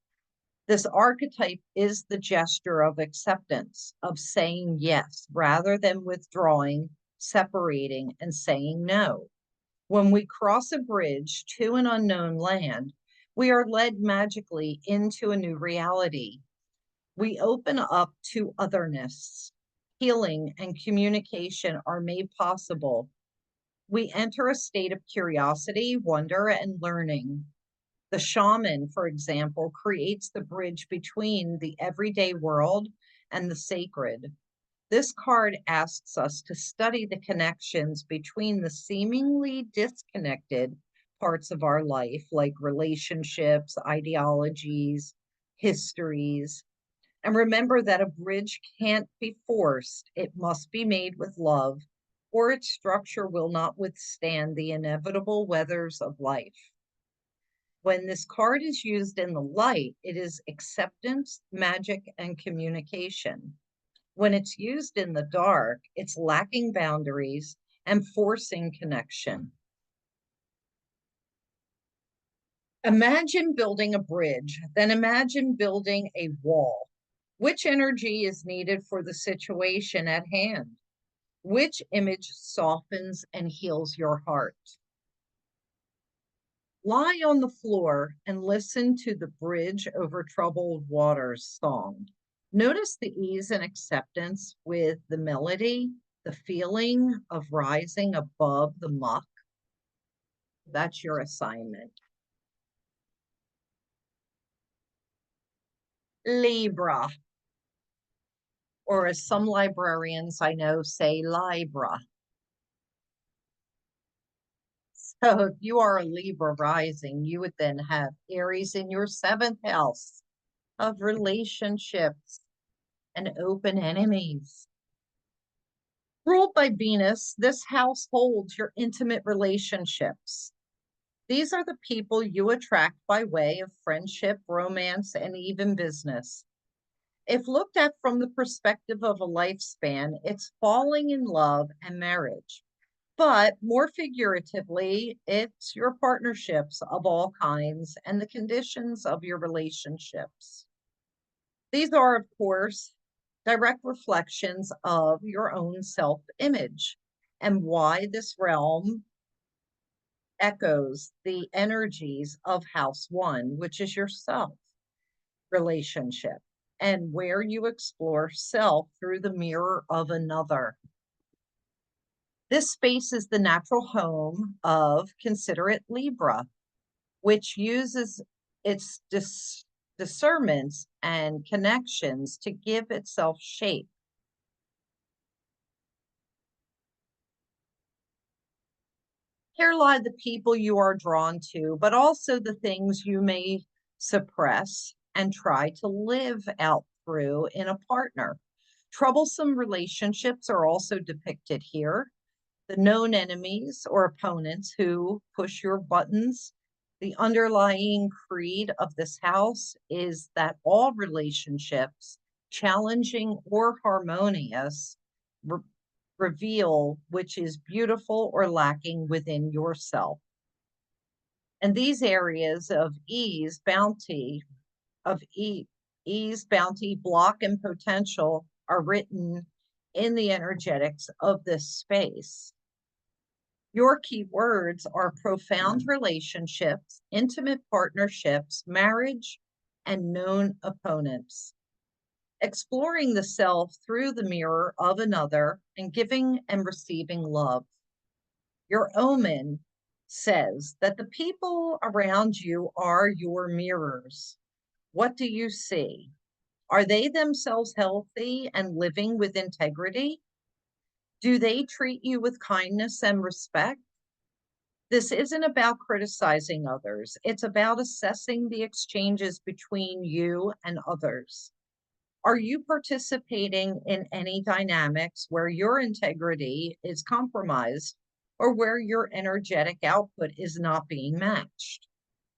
This archetype is the gesture of acceptance, of saying yes, rather than withdrawing, separating, and saying no. When we cross a bridge to an unknown land, we are led magically into a new reality. We open up to otherness. Healing and communication are made possible. We enter a state of curiosity, wonder, and learning. The shaman, for example, creates the bridge between the everyday world and the sacred. This card asks us to study the connections between the seemingly disconnected parts of our life, like relationships, ideologies, histories. And remember that a bridge can't be forced. It must be made with love, or its structure will not withstand the inevitable weathers of life. When this card is used in the light, it is acceptance, magic, and communication. When it's used in the dark, it's lacking boundaries and forcing connection. Imagine building a bridge, then imagine building a wall. Which energy is needed for the situation at hand? Which image softens and heals your heart? Lie on the floor and listen to the Bridge Over Troubled Waters song. Notice the ease and acceptance with the melody, the feeling of rising above the muck. That's your assignment. Libra, or as some librarians I know say, Libra. So if you are a Libra rising, you would then have Aries in your 7th house of relationships and open enemies. Ruled by Venus, this house holds your intimate relationships. These are the people you attract by way of friendship, romance, and even business. If looked at from the perspective of a lifespan, it's falling in love and marriage. But more figuratively, it's your partnerships of all kinds and the conditions of your relationships. These are, of course, direct reflections of your own self-image and why this realm echoes the energies of house 1, which is your self relationship, and where you explore self through the mirror of another. This space is the natural home of considerate Libra, which uses its discernments and connections to give itself shape. Here lie the people you are drawn to, but also the things you may suppress and try to live out through in a partner. Troublesome relationships are also depicted here. The known enemies or opponents who push your buttons. The underlying creed of this house is that all relationships, challenging or harmonious, reveal which is beautiful or lacking within yourself. And these areas of ease, bounty, block, and potential are written in the energetics of this space. Your key words are profound relationships, intimate partnerships, marriage, and known opponents. Exploring the self through the mirror of another and giving and receiving love. Your omen says that the people around you are your mirrors. What do you see? Are they themselves healthy and living with integrity? Do they treat you with kindness and respect? This isn't about criticizing others. It's about assessing the exchanges between you and others. Are you participating in any dynamics where your integrity is compromised or where your energetic output is not being matched?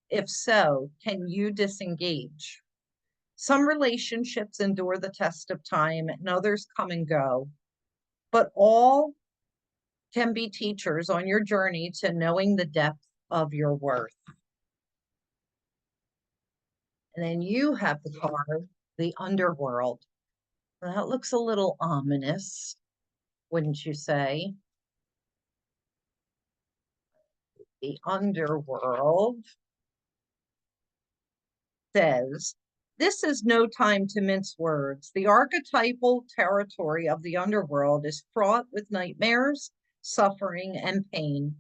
If so, can you disengage? Some relationships endure the test of time and others come and go, but all can be teachers on your journey to knowing the depth of your worth. And then you have the card, the underworld. Well, that looks a little ominous, wouldn't you say? The underworld says, this is no time to mince words. The archetypal territory of the underworld is fraught with nightmares, suffering, and pain.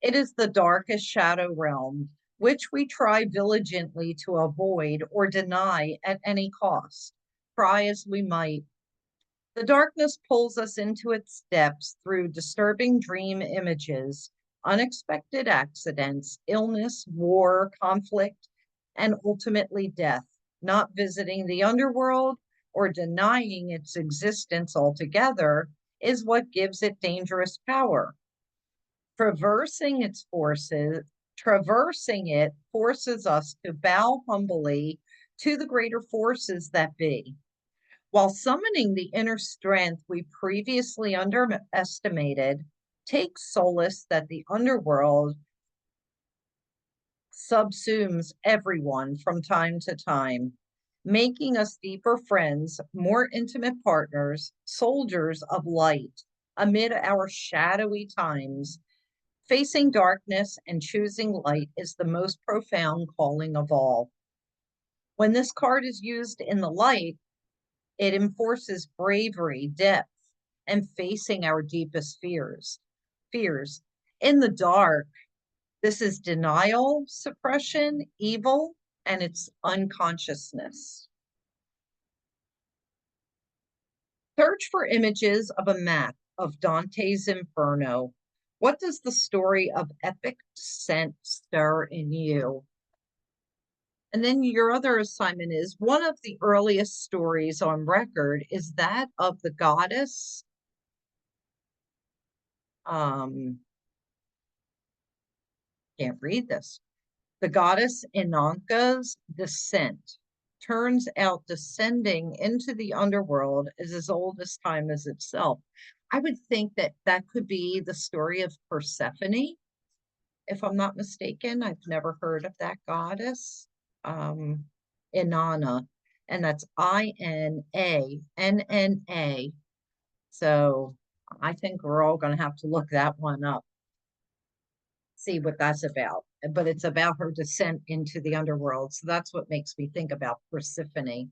It is the darkest shadow realm, which we try diligently to avoid or deny at any cost, try as we might. The darkness pulls us into its depths through disturbing dream images, unexpected accidents, illness, war, conflict, and ultimately death. Not visiting the underworld or denying its existence altogether is what gives it dangerous power. Traversing its forces, traversing it forces us to bow humbly to the greater forces that be, while summoning the inner strength we previously underestimated. Take solace that the underworld subsumes everyone from time to time, making us deeper friends, more intimate partners, soldiers of light amid our shadowy times. Facing darkness and choosing light is the most profound calling of all. When this card is used in the light, it enforces bravery, depth, and facing our deepest fears. Fears. In the dark, this is denial, suppression, evil, and its unconsciousness. Search for images of a map of Dante's Inferno. What does the story of epic descent stir in you? And then your other assignment is one of the earliest stories on record is that of the goddess. Can't read this. The goddess Inanka's descent. Turns out descending into the underworld is as old as time as itself. I would think that that could be the story of Persephone, if I'm not mistaken. I've never heard of that goddess. Inanna, and that's Inanna. So I think we're all going to have to look that one up, see what that's about. But it's about her descent into the underworld. So that's what makes me think about Persephone.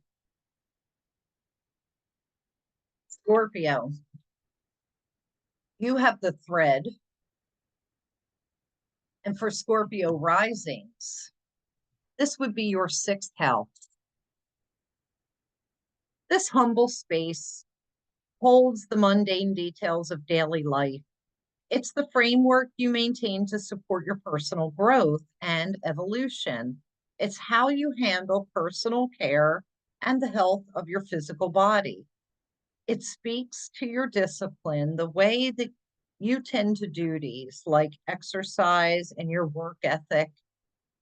Scorpio, you have the thread. And for Scorpio risings, this would be your sixth house. This humble space holds the mundane details of daily life. It's the framework you maintain to support your personal growth and evolution. It's how you handle personal care and the health of your physical body. It speaks to your discipline, the way that you tend to duties like exercise and your work ethic.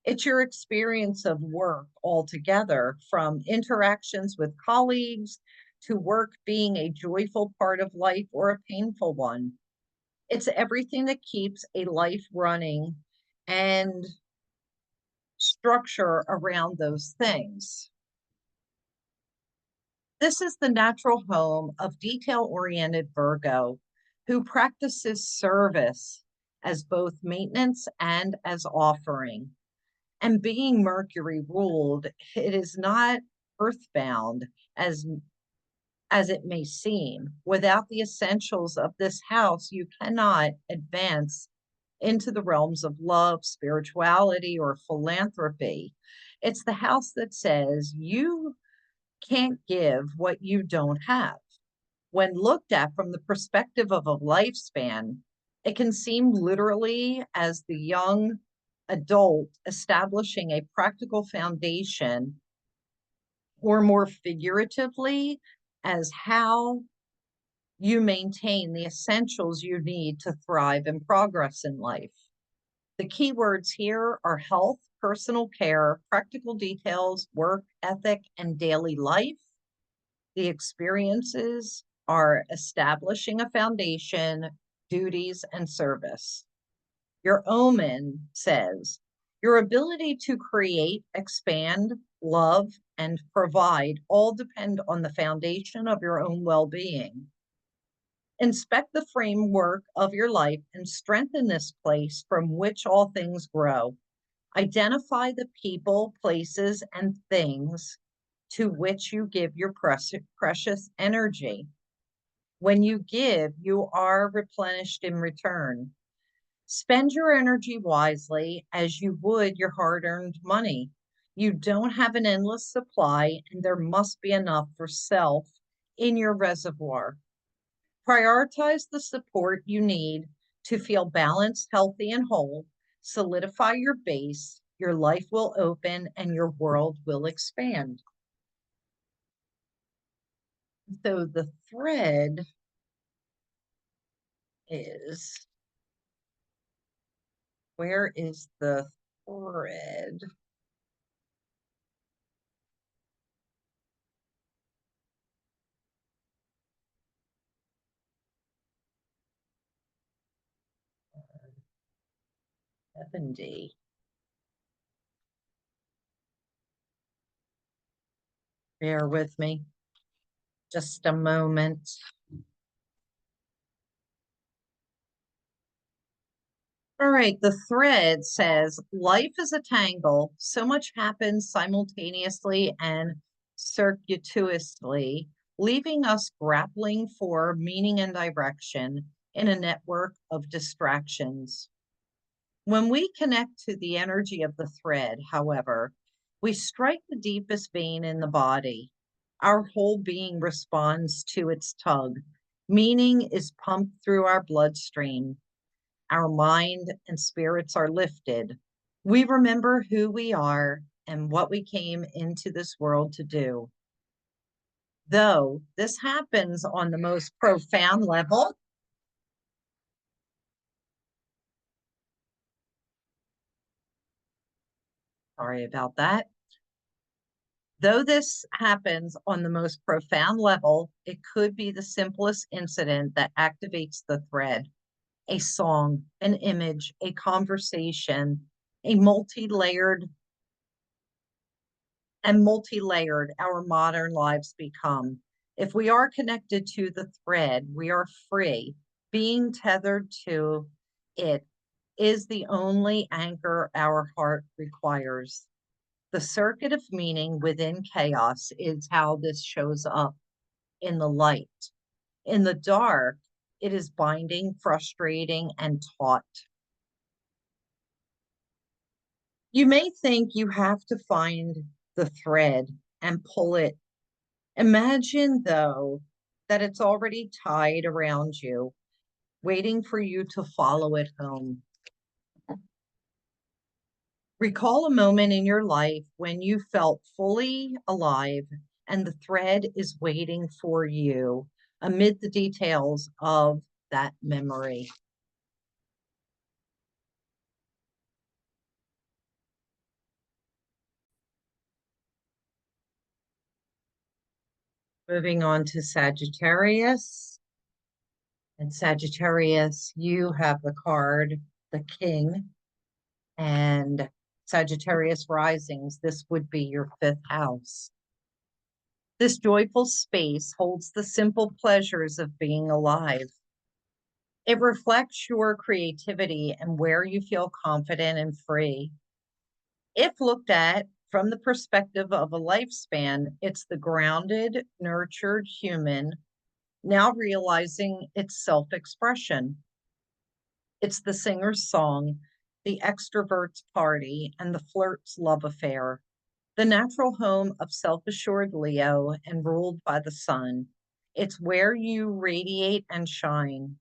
It's your experience of work altogether, from interactions with colleagues to work being a joyful part of life or a painful one. It's everything that keeps a life running and structure around those things. This is the natural home of detail-oriented Virgo, who practices service as both maintenance and as offering. And being Mercury ruled, it is not earthbound as it may seem. Without the essentials of this house, you cannot advance into the realms of love, spirituality, or philanthropy. It's the house that says you can't give what you don't have. When looked at from the perspective of a lifespan, it can seem literally as the young adult establishing a practical foundation, or more figuratively, as how you maintain the essentials you need to thrive and progress in life. The key words here are health, personal care, practical details, work ethic, and daily life. The experiences are establishing a foundation, duties, and service. Your omen says, your ability to create, expand, love, and provide all depend on the foundation of your own well-being. Inspect the framework of your life and strengthen this place from which all things grow. Identify the people, places, and things to which you give your precious energy. When you give, you are replenished in return. Spend your energy wisely as you would your hard-earned money. You don't have an endless supply, and there must be enough for self in your reservoir. Prioritize the support you need to feel balanced, healthy, and whole. Solidify your base. Your life will open and your world will expand. So the thread is, where is the thread? F&D. Bear with me just a moment. All right, the thread says life is a tangle. So much happens simultaneously and circuitously, leaving us grappling for meaning and direction in a network of distractions. When we connect to the energy of the thread, however, we strike the deepest vein in the body. Our whole being responds to its tug. Meaning is pumped through our bloodstream. Our mind and spirits are lifted. We remember who we are and what we came into this world to do. Though this happens on the most profound level, sorry about that. Though this happens on the most profound level, it could be the simplest incident that activates the thread. A song, an image, a conversation, a multi-layered our modern lives become. If we are connected to the thread, we are free. Being tethered to it is the only anchor our heart requires. The circuit of meaning within chaos is how this shows up in the light. In the dark, it is binding, frustrating, and taut. You may think you have to find the thread and pull it. Imagine, though, that it's already tied around you, waiting for you to follow it home. Recall a moment in your life when you felt fully alive and the thread is waiting for you amid the details of that memory. Moving on to Sagittarius. And Sagittarius, you have the card, the King, and Sagittarius risings. This would be your fifth house. This joyful space holds the simple pleasures of being alive. It reflects your creativity and where you feel confident and free. If looked at from the perspective of a lifespan, it's the grounded, nurtured human now realizing its self expression. It's the singer's song, the extrovert's party, and the flirt's love affair. The natural home of self assured Leo and ruled by the sun. It's where you radiate and shine.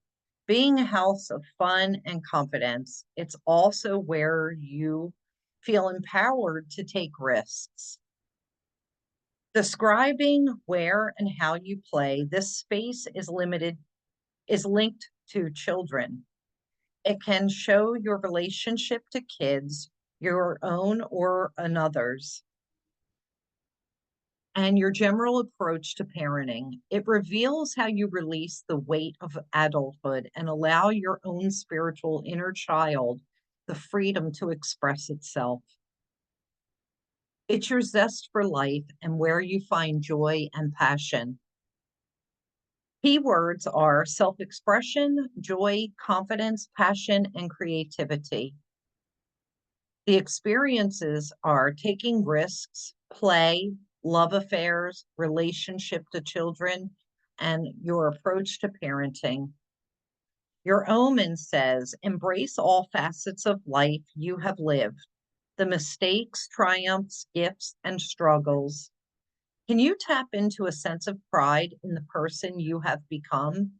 Being a house of fun and confidence, it's also where you feel empowered to take risks. Describing where and how you play, this space is linked to children. It can show your relationship to kids, your own or another's, and your general approach to parenting. It reveals how you release the weight of adulthood and allow your own spiritual inner child the freedom to express itself. It's your zest for life and where you find joy and passion. Keywords are self expression, joy, confidence, passion, and creativity. The experiences are taking risks, play, love affairs, relationship to children, and your approach to parenting. Your omen says, embrace all facets of life you have lived, the mistakes, triumphs, gifts, and struggles. Can you tap into a sense of pride in the person you have become?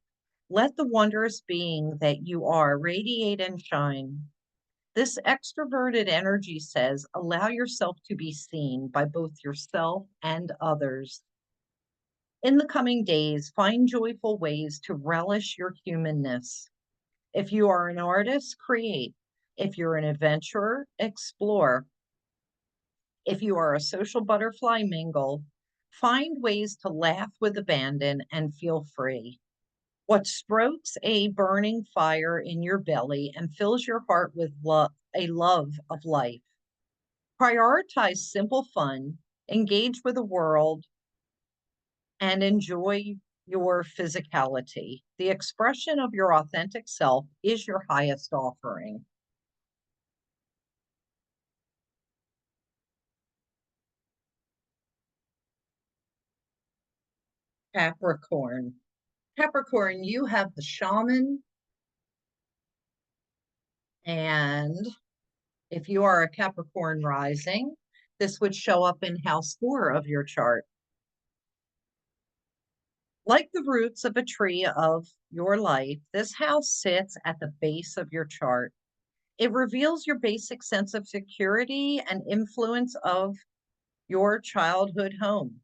Let the wondrous being that you are radiate and shine. This extroverted energy says, allow yourself to be seen by both yourself and others. In the coming days, find joyful ways to relish your humanness. If you are an artist, create. If you're an adventurer, explore. If you are a social butterfly, mingle. Find ways to laugh with abandon and feel free. What strokes a burning fire in your belly and fills your heart with a love of life. Prioritize simple fun, engage with the world, and enjoy your physicality. The expression of your authentic self is your highest offering. Capricorn. Capricorn, you have the shaman, and if you are a Capricorn rising, this would show up in house 4 of your chart. Like the roots of a tree of your life, this house sits at the base of your chart. It reveals your basic sense of security and influence of your childhood home.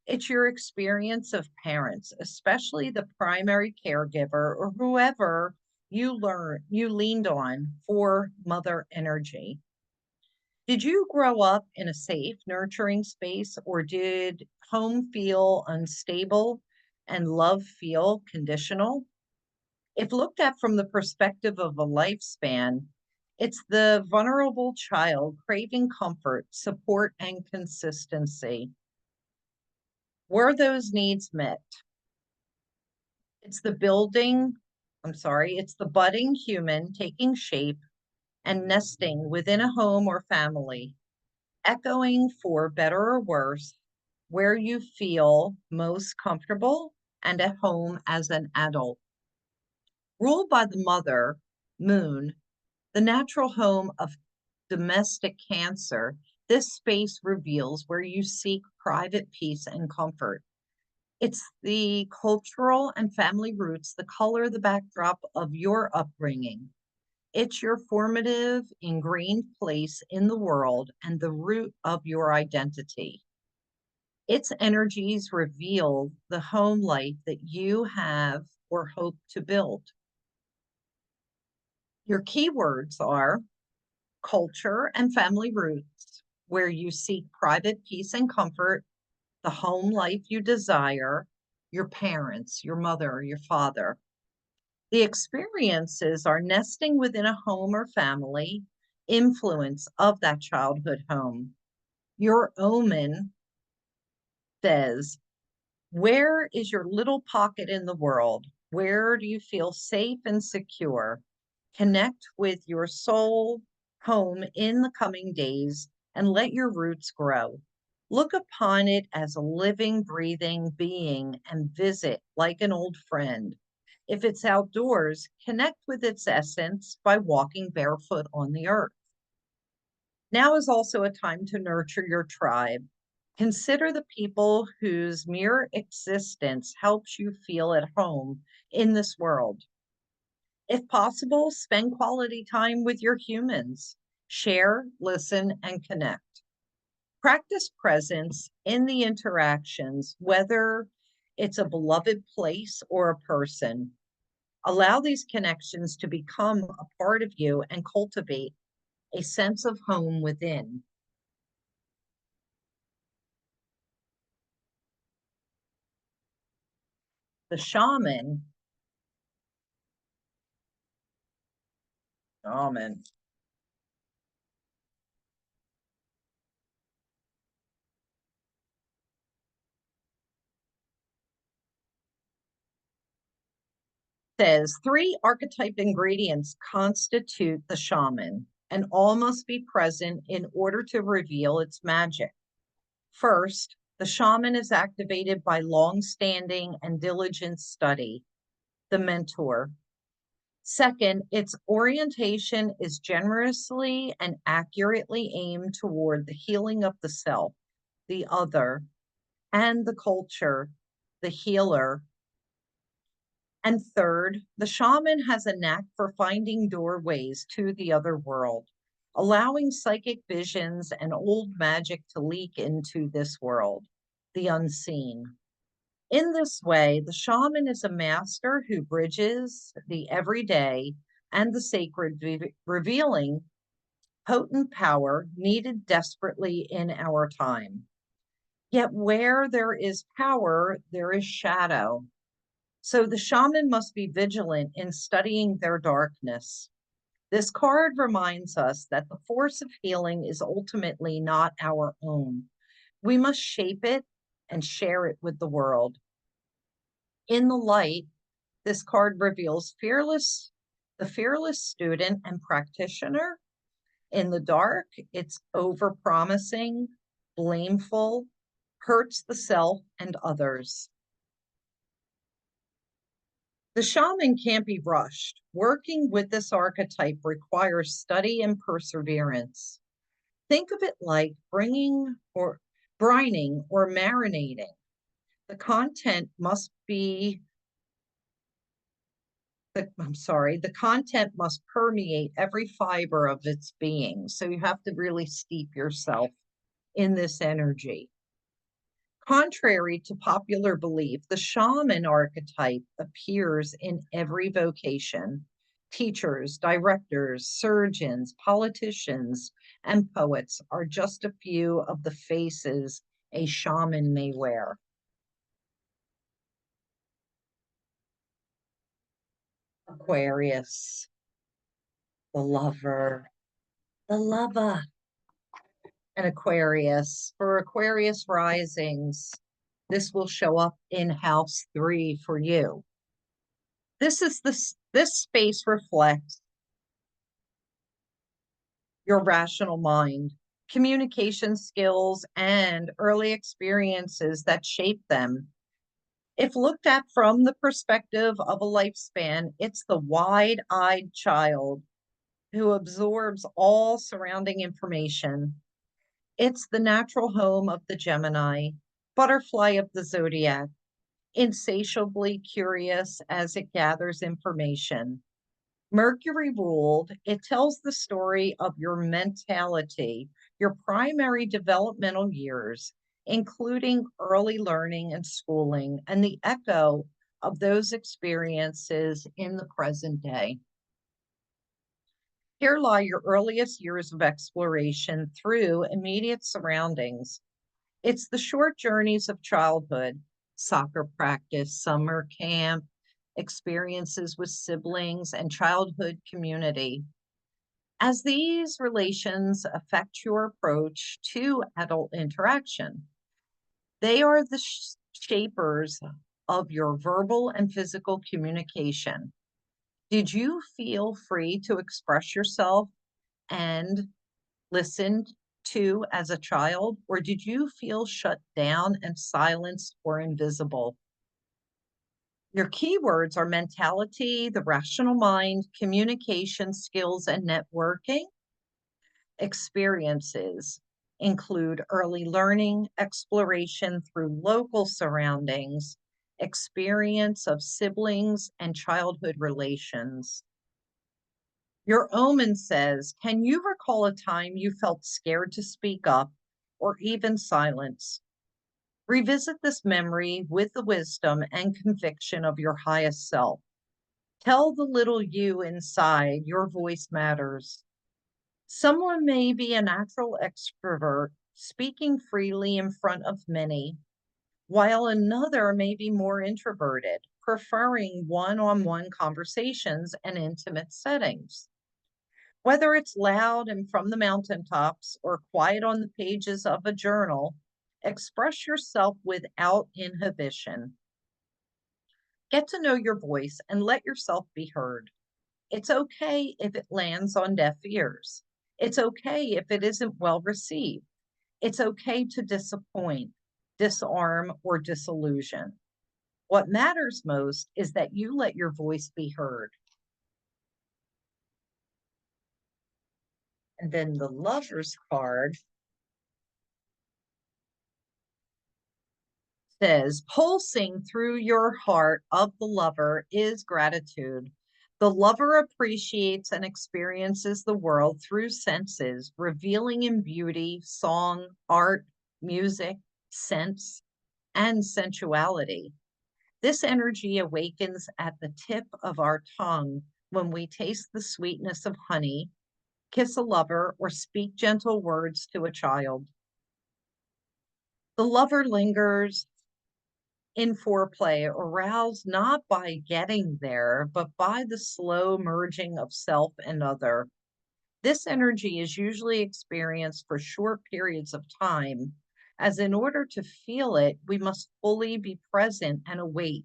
It's your experience of parents, especially the primary caregiver or whoever you leaned on for mother energy. Did you grow up in a safe, nurturing space, or did home feel unstable and love feel conditional? If looked at from the perspective of a lifespan, it's the vulnerable child craving comfort, support, and consistency. Were those needs met? It's the it's the budding human taking shape and nesting within a home or family, echoing for better or worse, where you feel most comfortable and at home as an adult. Ruled by the mother, Moon, the natural home of domestic Cancer, this space reveals where you seek private peace and comfort. It's the cultural and family roots, the color, the backdrop of your upbringing. It's your formative, ingrained place in the world and the root of your identity. Its energies reveal the home life that you have or hope to build. Your keywords are culture and family roots, where you seek private peace and comfort, the home life you desire, your parents, your mother, your father. The experiences are nesting within a home or family, influence of that childhood home. Your omen says, where is your little pocket in the world? Where do you feel safe and secure? Connect with your soul home in the coming days and let your roots grow. Look upon it as a living, breathing being and visit like an old friend. If it's outdoors, connect with its essence by walking barefoot on the earth. Now is also a time to nurture your tribe. Consider the people whose mere existence helps you feel at home in this world. If possible, spend quality time with your humans. Share, listen, and connect. Practice presence in the interactions, whether it's a beloved place or a person. Allow these connections to become a part of you and cultivate a sense of home within. The shaman says 3 archetype ingredients constitute the shaman, and all must be present in order to reveal its magic. First, the shaman is activated by long-standing and diligent study, the mentor. Second, its orientation is generously and accurately aimed toward the healing of the self, the other, and the culture, the healer. And third, the shaman has a knack for finding doorways to the other world, allowing psychic visions and old magic to leak into this world, the unseen. In this way, the shaman is a master who bridges the everyday and the sacred, revealing potent power needed desperately in our time. Yet where there is power, there is shadow. So the shaman must be vigilant in studying their darkness. This card reminds us that the force of healing is ultimately not our own. We must shape it and share it with the world. In the light, this card reveals the fearless student and practitioner. In the dark, it's overpromising, blameful, hurts the self and others. The shaman can't be rushed. Working with this archetype requires study and perseverance. Think of it like brining or marinating. The content must permeate every fiber of its being. So you have to really steep yourself in this energy. Contrary to popular belief, the shaman archetype appears in every vocation. Teachers, directors, surgeons, politicians, and poets are just a few of the faces a shaman may wear. Aquarius, the lover, the lover. And Aquarius, for Aquarius risings, this will show up in house 3 for you. This space reflects your rational mind, communication skills, and early experiences that shape them. If looked at from the perspective of a lifespan, it's the wide-eyed child who absorbs all surrounding information. It's the natural home of the Gemini, butterfly of the Zodiac, insatiably curious as it gathers information. Mercury ruled, it tells the story of your mentality, your primary developmental years, including early learning and schooling, and the echo of those experiences in the present day. Here lie your earliest years of exploration through immediate surroundings. It's the short journeys of childhood, soccer practice, summer camp, experiences with siblings, and childhood community. As these relations affect your approach to adult interaction, they are the shapers of your verbal and physical communication. Did you feel free to express yourself and listened to as a child, or did you feel shut down and silenced or invisible? Your keywords are mentality, the rational mind, communication skills, and networking. Experiences include early learning, exploration through local surroundings, experience of siblings, and childhood relations. Your omen says, can you recall a time you felt scared to speak up or even silence? Revisit this memory with the wisdom and conviction of your highest self. Tell the little you inside your voice matters. Someone may be a natural extrovert, speaking freely in front of many, while another may be more introverted, preferring one-on-one conversations and intimate settings. Whether it's loud and from the mountaintops or quiet on the pages of a journal, express yourself without inhibition. Get to know your voice and let yourself be heard. It's okay if it lands on deaf ears. It's okay if it isn't well received. It's okay to disappoint, disarm, or disillusion. What matters most is that you let your voice be heard. And then the Lover's card says, pulsing through your heart of the lover is gratitude. The lover appreciates and experiences the world through senses, revealing in beauty, song, art, music, scents, and sensuality. This energy awakens at the tip of our tongue when we taste the sweetness of honey, kiss a lover, or speak gentle words to a child. The lover lingers in foreplay, aroused not by getting there, but by the slow merging of self and other. This energy is usually experienced for short periods of time, as in order to feel it, we must fully be present and awake,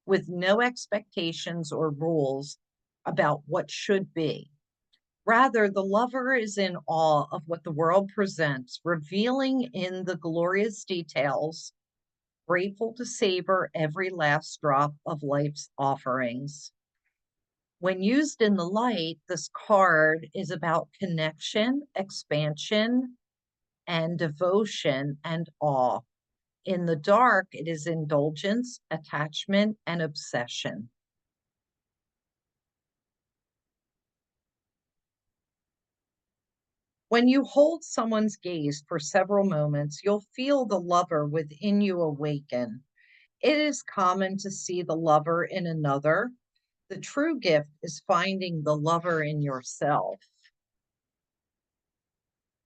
with no expectations or rules about what should be. Rather, the lover is in awe of what the world presents, revealing in the glorious details, grateful to savor every last drop of life's offerings. When used in the light, this card is about connection, expansion, and devotion and awe. In the dark, it is indulgence, attachment, and obsession. When you hold someone's gaze for several moments, you'll feel the lover within you awaken. It is common to see the lover in another. The true gift is finding the lover in yourself.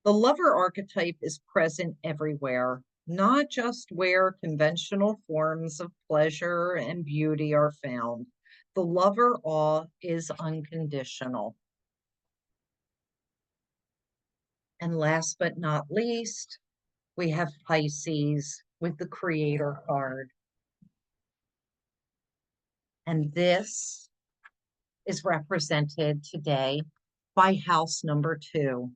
The lover archetype is present everywhere, not just where conventional forms of pleasure and beauty are found. The lover awe is unconditional. And last but not least, we have Pisces with the Creator card. And this is represented today by house number 2.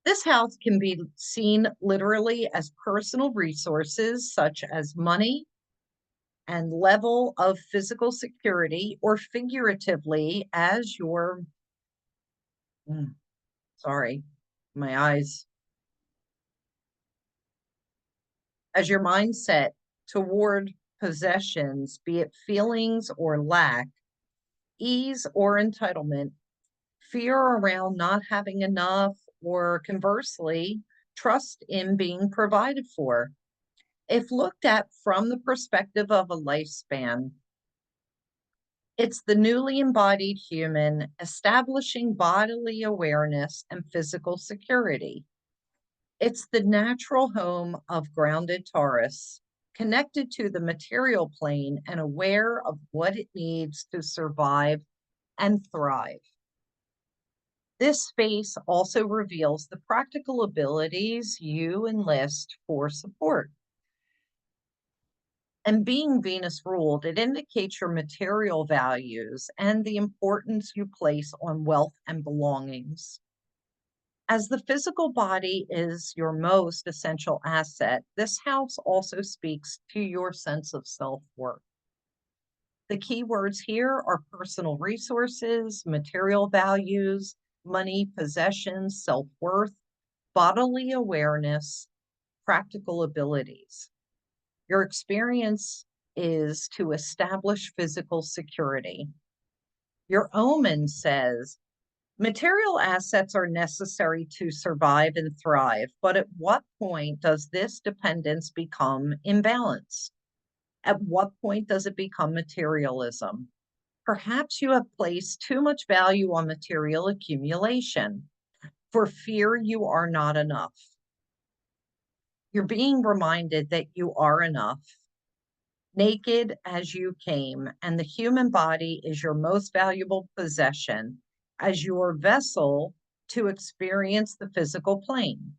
This house can be seen literally as personal resources such as money and level of physical security, or figuratively as your, sorry, my eyes, as your mindset toward possessions, be it feelings or lack, ease or entitlement, fear around not having enough, or conversely, trust in being provided for. If looked at from the perspective of a lifespan, it's the newly embodied human establishing bodily awareness and physical security. It's the natural home of grounded Taurus, connected to the material plane and aware of what it needs to survive and thrive. This space also reveals the practical abilities you enlist for support. And being Venus ruled, it indicates your material values and the importance you place on wealth and belongings. As the physical body is your most essential asset, this house also speaks to your sense of self-worth. The key words here are personal resources, material values, money, possessions, self-worth, bodily awareness, practical abilities. Your experience is to establish physical security. Your omen says, material assets are necessary to survive and thrive, but at what point does this dependence become imbalanced? At what point does it become materialism? Perhaps you have placed too much value on material accumulation for fear you are not enough. You're being reminded that you are enough, naked as you came, and the human body is your most valuable possession as your vessel to experience the physical plane.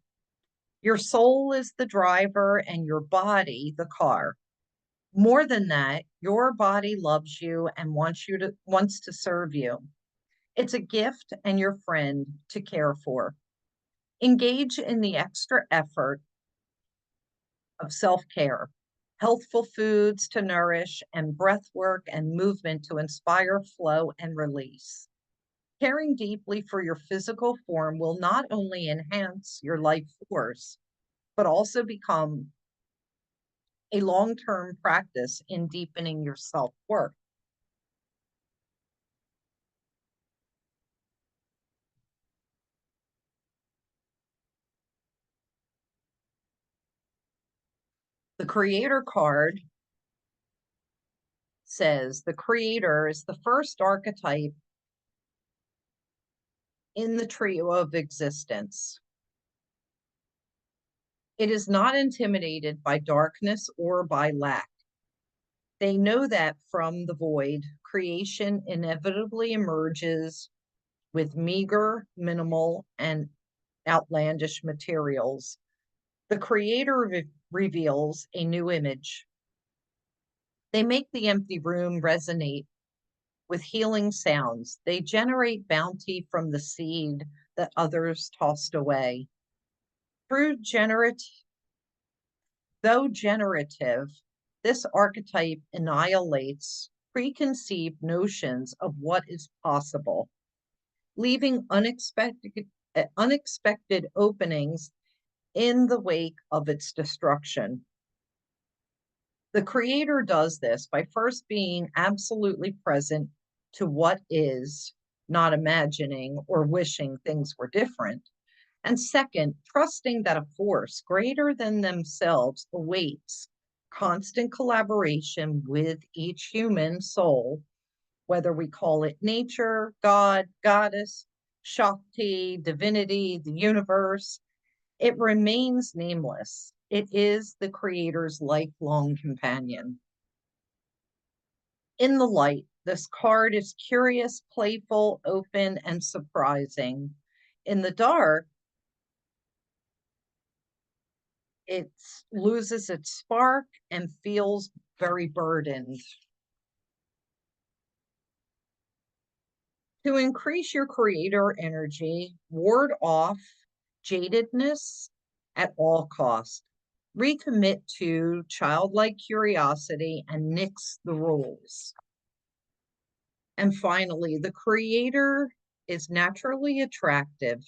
Your soul is the driver and your body the car. More than that, your body loves you and wants to serve you. It's a gift and your friend to care for. Engage in the extra effort of self-care, healthful foods to nourish, and breath work and movement to inspire flow and release. Caring deeply for your physical form will not only enhance your life force, but also become a long-term practice in deepening your self-worth. The The Creator card says the Creator is the first archetype in the trio of existence. It is not intimidated by darkness or by lack. They know that from the void, creation inevitably emerges with meager, minimal, and outlandish materials. The Creator reveals a new image. They make the empty room resonate with healing sounds. They generate bounty from the seed that others tossed away. Through Though generative, this archetype annihilates preconceived notions of what is possible, leaving unexpected openings in the wake of its destruction. The Creator does this by first being absolutely present to what is, not imagining or wishing things were different. And second, trusting that a force greater than themselves awaits constant collaboration with each human soul, whether we call it nature, God, goddess, Shakti, divinity, the universe. It remains nameless. It is the Creator's lifelong companion. In the light, this card is curious, playful, open, and surprising. In the dark, it loses its spark and feels very burdened. To increase your Creator energy, ward off jadedness at all costs. Recommit to childlike curiosity and nix the rules. And finally, the Creator is naturally attractive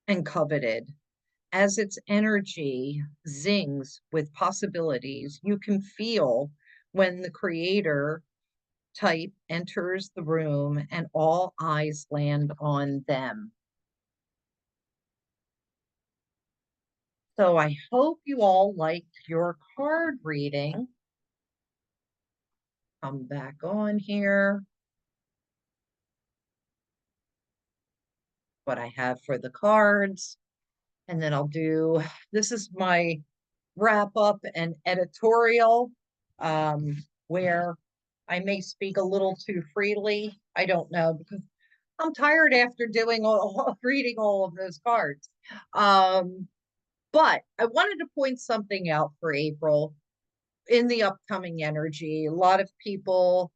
and coveted. As its energy zings with possibilities, you can feel when the Creator type enters the room and all eyes land on them. So I hope you all liked your card reading. Come back on here. What I have for the cards. And then I'll do, this is my wrap up and editorial, where I may speak a little too freely. I don't know, because I'm tired after doing reading all of those cards. But I wanted to point something out for April in the upcoming energy. A lot of people,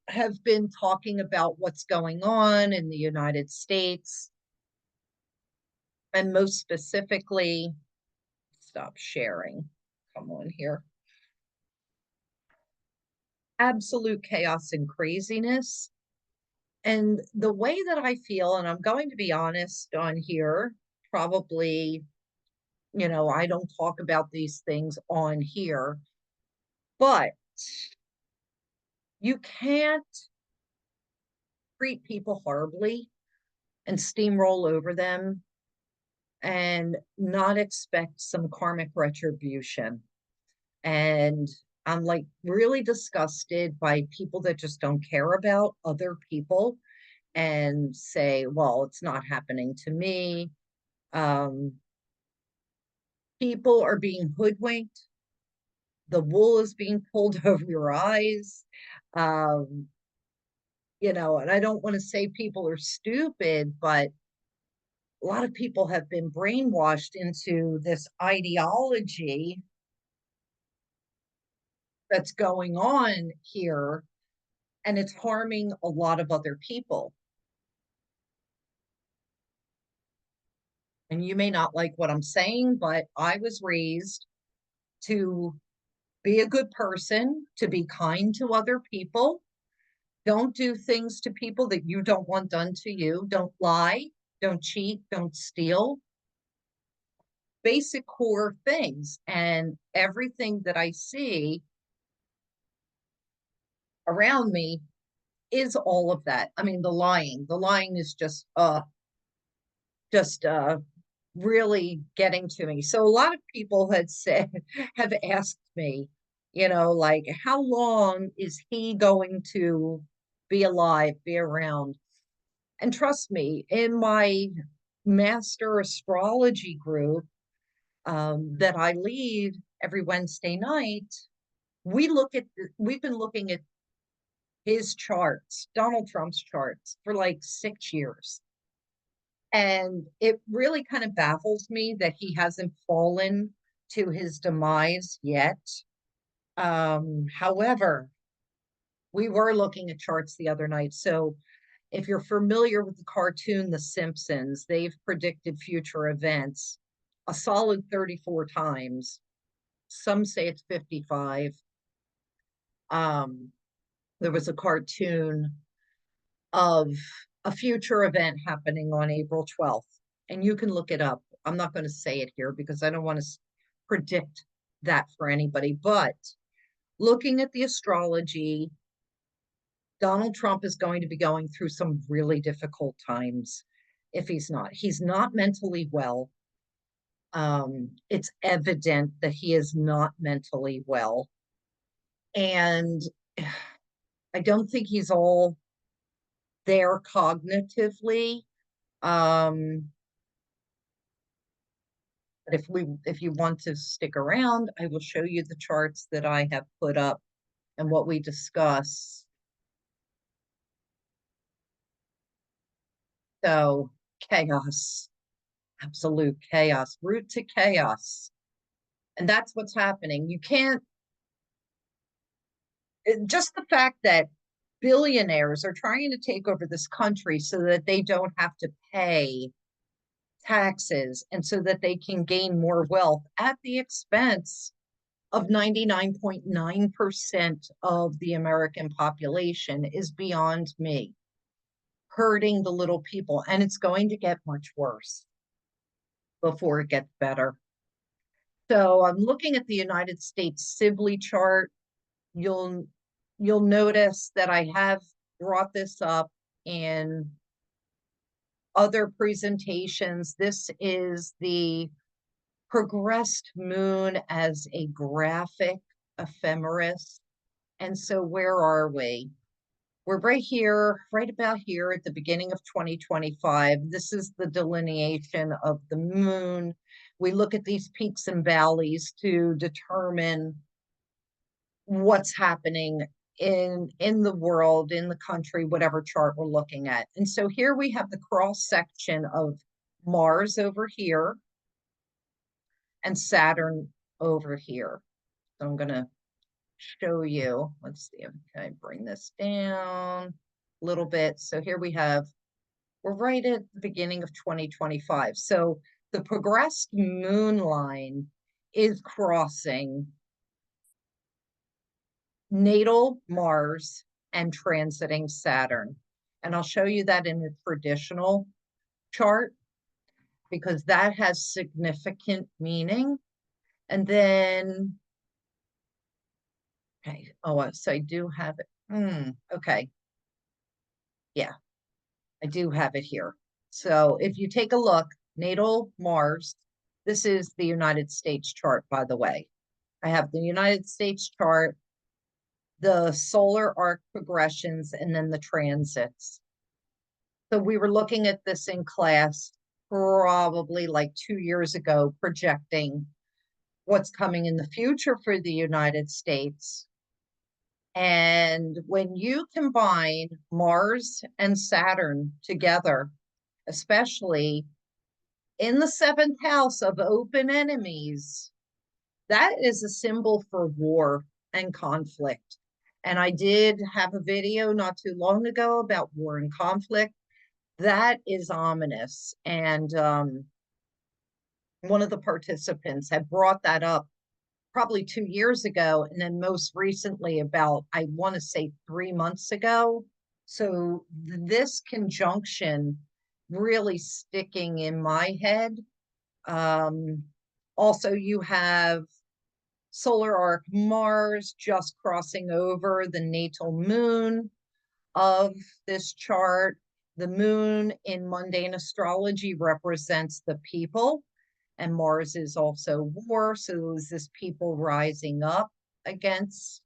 have been talking about what's going on in the United States. And most specifically, stop sharing. Come on here. Absolute chaos and craziness. And the way that I feel, and I'm going to be honest on here, probably, I don't talk about these things on here, but you can't treat people horribly and steamroll over them and not expect some karmic retribution. And I'm like really disgusted by people that just don't care about other people and say, well, it's not happening to me. People are being hoodwinked. The wool is being pulled over your eyes. And I don't want to say people are stupid, but a lot of people have been brainwashed into this ideology that's going on here, and it's harming a lot of other people. And you may not like what I'm saying, but I was raised to be a good person, to be kind to other people. Don't do things to people that you don't want done to you. Don't lie, don't cheat, don't steal. Basic core things. And everything that I see around me is all of that. I mean, the lying is just really getting to me. So a lot of people had said, have asked me, you know, like, how long is he going to be alive, be around? And trust me, in my master astrology group that I lead every Wednesday night, we've been looking at his charts, Donald Trump's charts, for like 6 years. And it really kind of baffles me that he hasn't fallen to his demise yet. However, we were looking at charts the other night. So if you're familiar with the cartoon The Simpsons, they've predicted future events a solid 34 times. Some say it's 55. Um, there was a cartoon of a future event happening on April 12th, and you can look it up. I'm not going to say it here because I don't want to predict that for anybody, but looking at the astrology, Donald Trump is going to be going through some really difficult times if he's not mentally well. It's evident that he is not mentally well. And I don't think he's all there cognitively. Um, but if you want to stick around, I will show you the charts that I have put up and what we discuss. So chaos, absolute chaos, route to chaos. And that's what's happening. You can't, just the fact that billionaires are trying to take over this country so that they don't have to pay taxes and so that they can gain more wealth at the expense of 99.9% of the American population is beyond me. Hurting the little people, and it's going to get much worse before it gets better. So I'm looking at the United States Sibley chart. You'll notice that I have brought this up in other presentations. This is the progressed moon as a graphic ephemeris. And so where are we? We're right here, right about here at the beginning of 2025. This is the delineation of the moon. We look at these peaks and valleys to determine what's happening in the world, in the country, whatever chart we're looking at. And so here we have the cross section of Mars over here and Saturn over here. So I'm going to show you. Let's see. Can I bring this down a little bit? So here we're right at the beginning of 2025. So the progressed moon line is crossing natal Mars and transiting Saturn. And I'll show you that in the traditional chart because that has significant meaning. And then, okay, oh, so I do have it. Okay. Yeah, I do have it here. So if you take a look, natal Mars, this is the United States chart, by the way. I have the United States chart, the solar arc progressions, and then the transits. So we were looking at this in class probably like 2 years ago, projecting what's coming in the future for the United States. And when you combine Mars and Saturn together, especially in the seventh house of open enemies, that is a symbol for war and conflict. And I did have a video not too long ago about war and conflict. That is ominous. And one of the participants had brought that up probably 2 years ago. And then most recently, about, I want to say 3 months ago. So this conjunction really sticking in my head. Also, you have solar arc Mars just crossing over the natal moon of this chart. The moon in mundane astrology represents the people, and Mars is also war. So is this people rising up against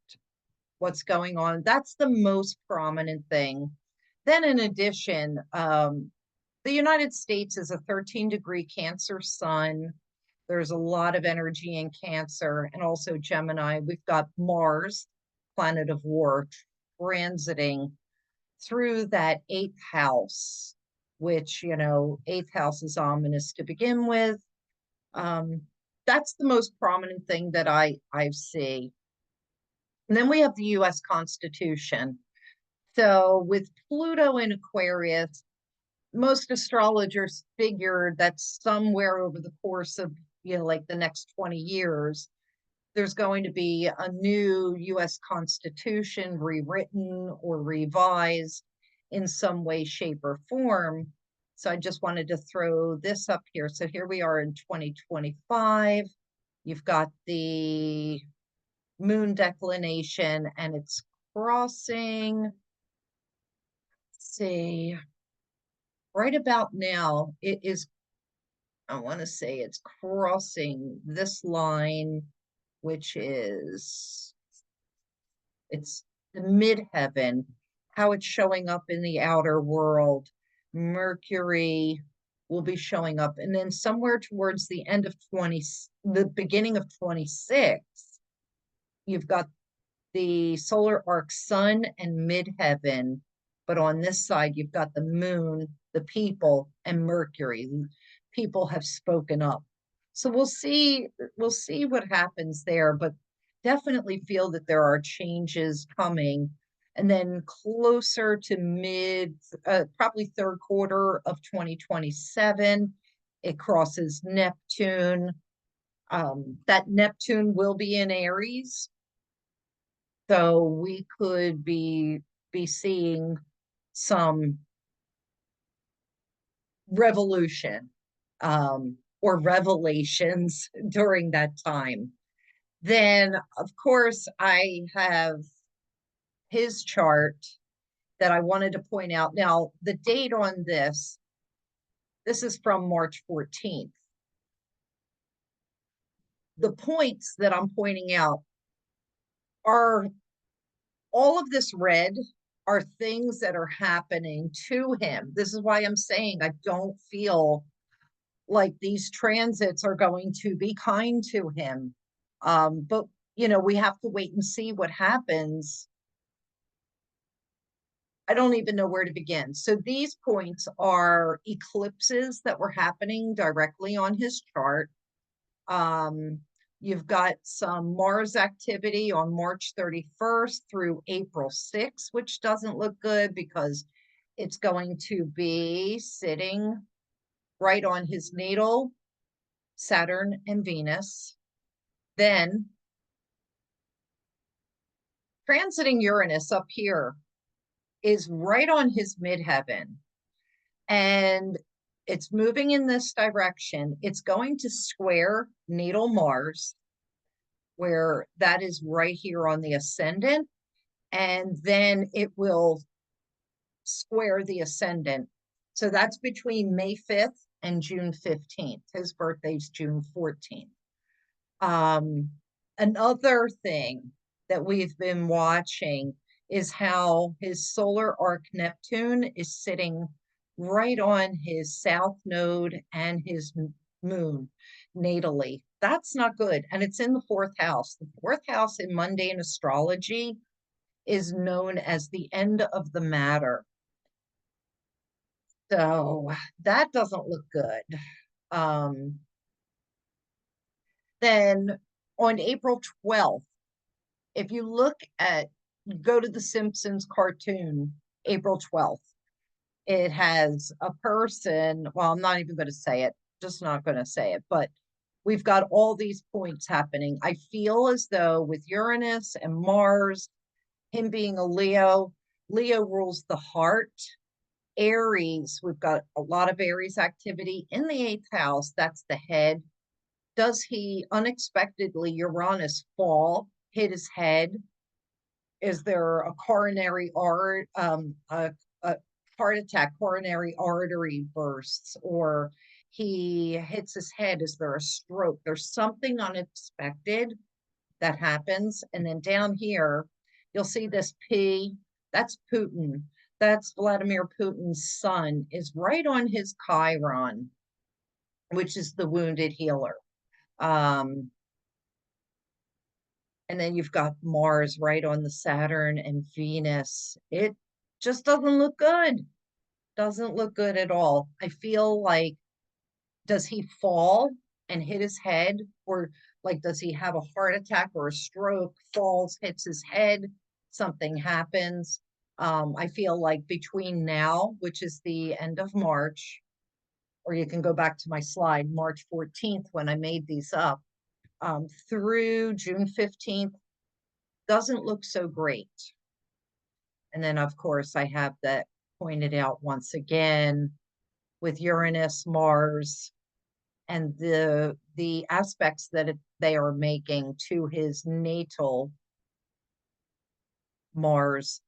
what's going on? That's the most prominent thing. Then in addition, the United States is a 13-degree Cancer sun. There's a lot of energy in Cancer and also Gemini. We've got Mars, planet of war, transiting through that eighth house, which, eighth house is ominous to begin with. Um, that's the most prominent thing that I see. And then we have the US Constitution. So with Pluto in Aquarius, most astrologers figured that somewhere over the course of, like the next 20 years, there's going to be a new US Constitution rewritten or revised in some way, shape, or form. So I just wanted to throw this up here. So here we are in 2025. You've got the moon declination and it's crossing, let's see, right about now, it is, I want to say it's crossing this line, which is, it's the midheaven, how it's showing up in the outer world. Mercury will be showing up. And then somewhere towards the end of the beginning of 26, you've got the solar arc sun and midheaven. But on this side, you've got the moon, the people, and Mercury. People have spoken up. So we'll see what happens there, but definitely feel that there are changes coming. And then closer to probably third quarter of 2027, it crosses Neptune. That Neptune will be in Aries. So we could be seeing some revolution or revelations during that time. Then, of course, I have his chart that I wanted to point out. Now, the date on this is from March 14th. The points that I'm pointing out are all of this red are things that are happening to him. This is why I'm saying I don't feel like these transits are going to be kind to him. But, we have to wait and see what happens. I don't even know where to begin. So these points are eclipses that were happening directly on his chart. You've got some Mars activity on March 31st through April 6th, which doesn't look good because it's going to be sitting right on his natal Saturn and Venus. Then transiting Uranus up here is right on his midheaven. And it's moving in this direction. It's going to square natal Mars, where that is right here on the ascendant. And then it will square the ascendant. So that's between May 5th and June 15th. His birthday's June 14th. Another thing that we've been watching is how his solar arc Neptune is sitting right on his south node and his moon natally. That's not good. And it's in the fourth house. The fourth house in mundane astrology is known as the end of the matter. So that doesn't look good. Then on April 12th, if you go to the Simpsons cartoon, April 12th, it has a person, well, I'm not even going to say it, just not going to say it, but we've got all these points happening. I feel as though with Uranus and Mars, him being a Leo rules the heart. Aries, we've got a lot of Aries activity in the eighth house. That's the head. Does he unexpectedly, Uranus hit his head? Is there a coronary heart attack, coronary artery bursts, or he hits his head. Is there a stroke? There's something unexpected that happens. And then down here, you'll see this P, that's Putin. That's Vladimir Putin's son, is right on his Chiron, which is the wounded healer. And then you've got Mars right on the Saturn and Venus. It just doesn't look good. Doesn't look good at all. I feel like, does he fall and hit his head? Or like, does he have a heart attack or a stroke, falls, hits his head, something happens? I feel like between now, which is the end of March, or you can go back to my slide, March 14th, when I made these up, through June 15th, doesn't look so great. And then, of course, I have that pointed out once again with Uranus, Mars, and the aspects that they are making to his natal Mars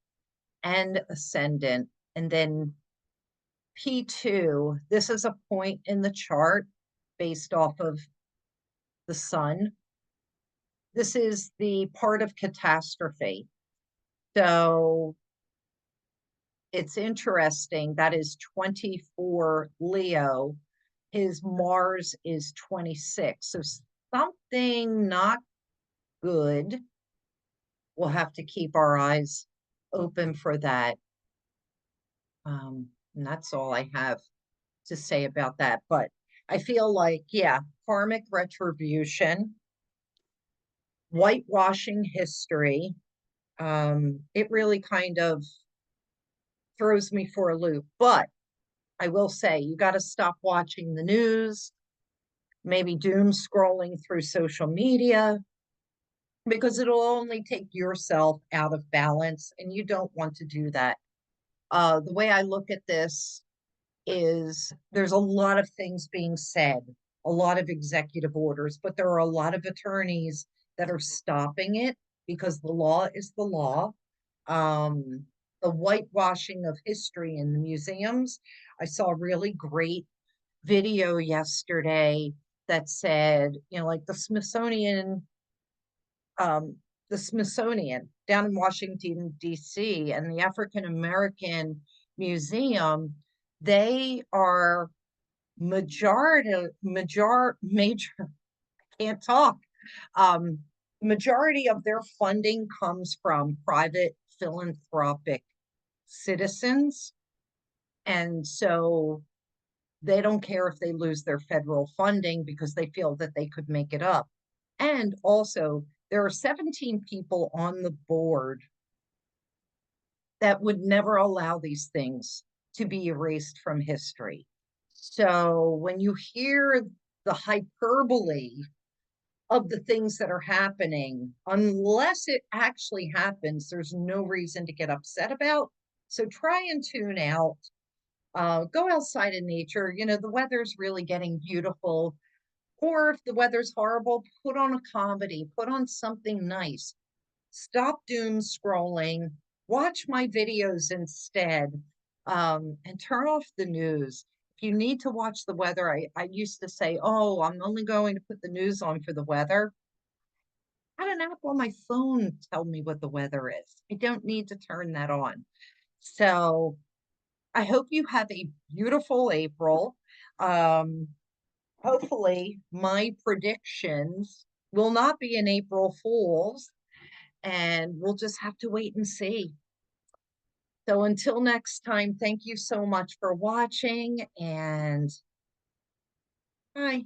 and ascendant. And then P2, this is a point in the chart based off of the sun. This is the part of catastrophe. So it's interesting. That is 24 Leo. His Mars is 26. So something not good. We'll have to keep our eyes open for that. And that's all I have to say about that. But I feel like, yeah, karmic retribution, whitewashing history. It really kind of throws me for a loop. But I will say, you got to stop watching the news, maybe doom scrolling through social media, because it'll only take yourself out of balance, and you don't want to do that. The way I look at this is there's a lot of things being said, a lot of executive orders, but there are a lot of attorneys that are stopping it because the law is the law. The whitewashing of history in the museums. I saw a really great video yesterday that said, like the Smithsonian down in Washington, D.C., and the African American Museum, they are major, can't talk. Majority of their funding comes from private philanthropic citizens. And so they don't care if they lose their federal funding because they feel that they could make it up. And also, there are 17 people on the board that would never allow these things to be erased from history. So when you hear the hyperbole of the things that are happening, unless it actually happens, there's no reason to get upset about. So try and tune out. Go outside in nature. The weather's really getting beautiful. Or if the weather's horrible, put on a comedy, put on something nice. Stop doom scrolling, watch my videos instead, and turn off the news. If you need to watch the weather, I used to say, oh, I'm only going to put the news on for the weather. I had an app on my phone tell me what the weather is. I don't need to turn that on. So I hope you have a beautiful April. Hopefully my predictions will not be an April Fool's, and we'll just have to wait and see. So until next time, thank you so much for watching, and bye.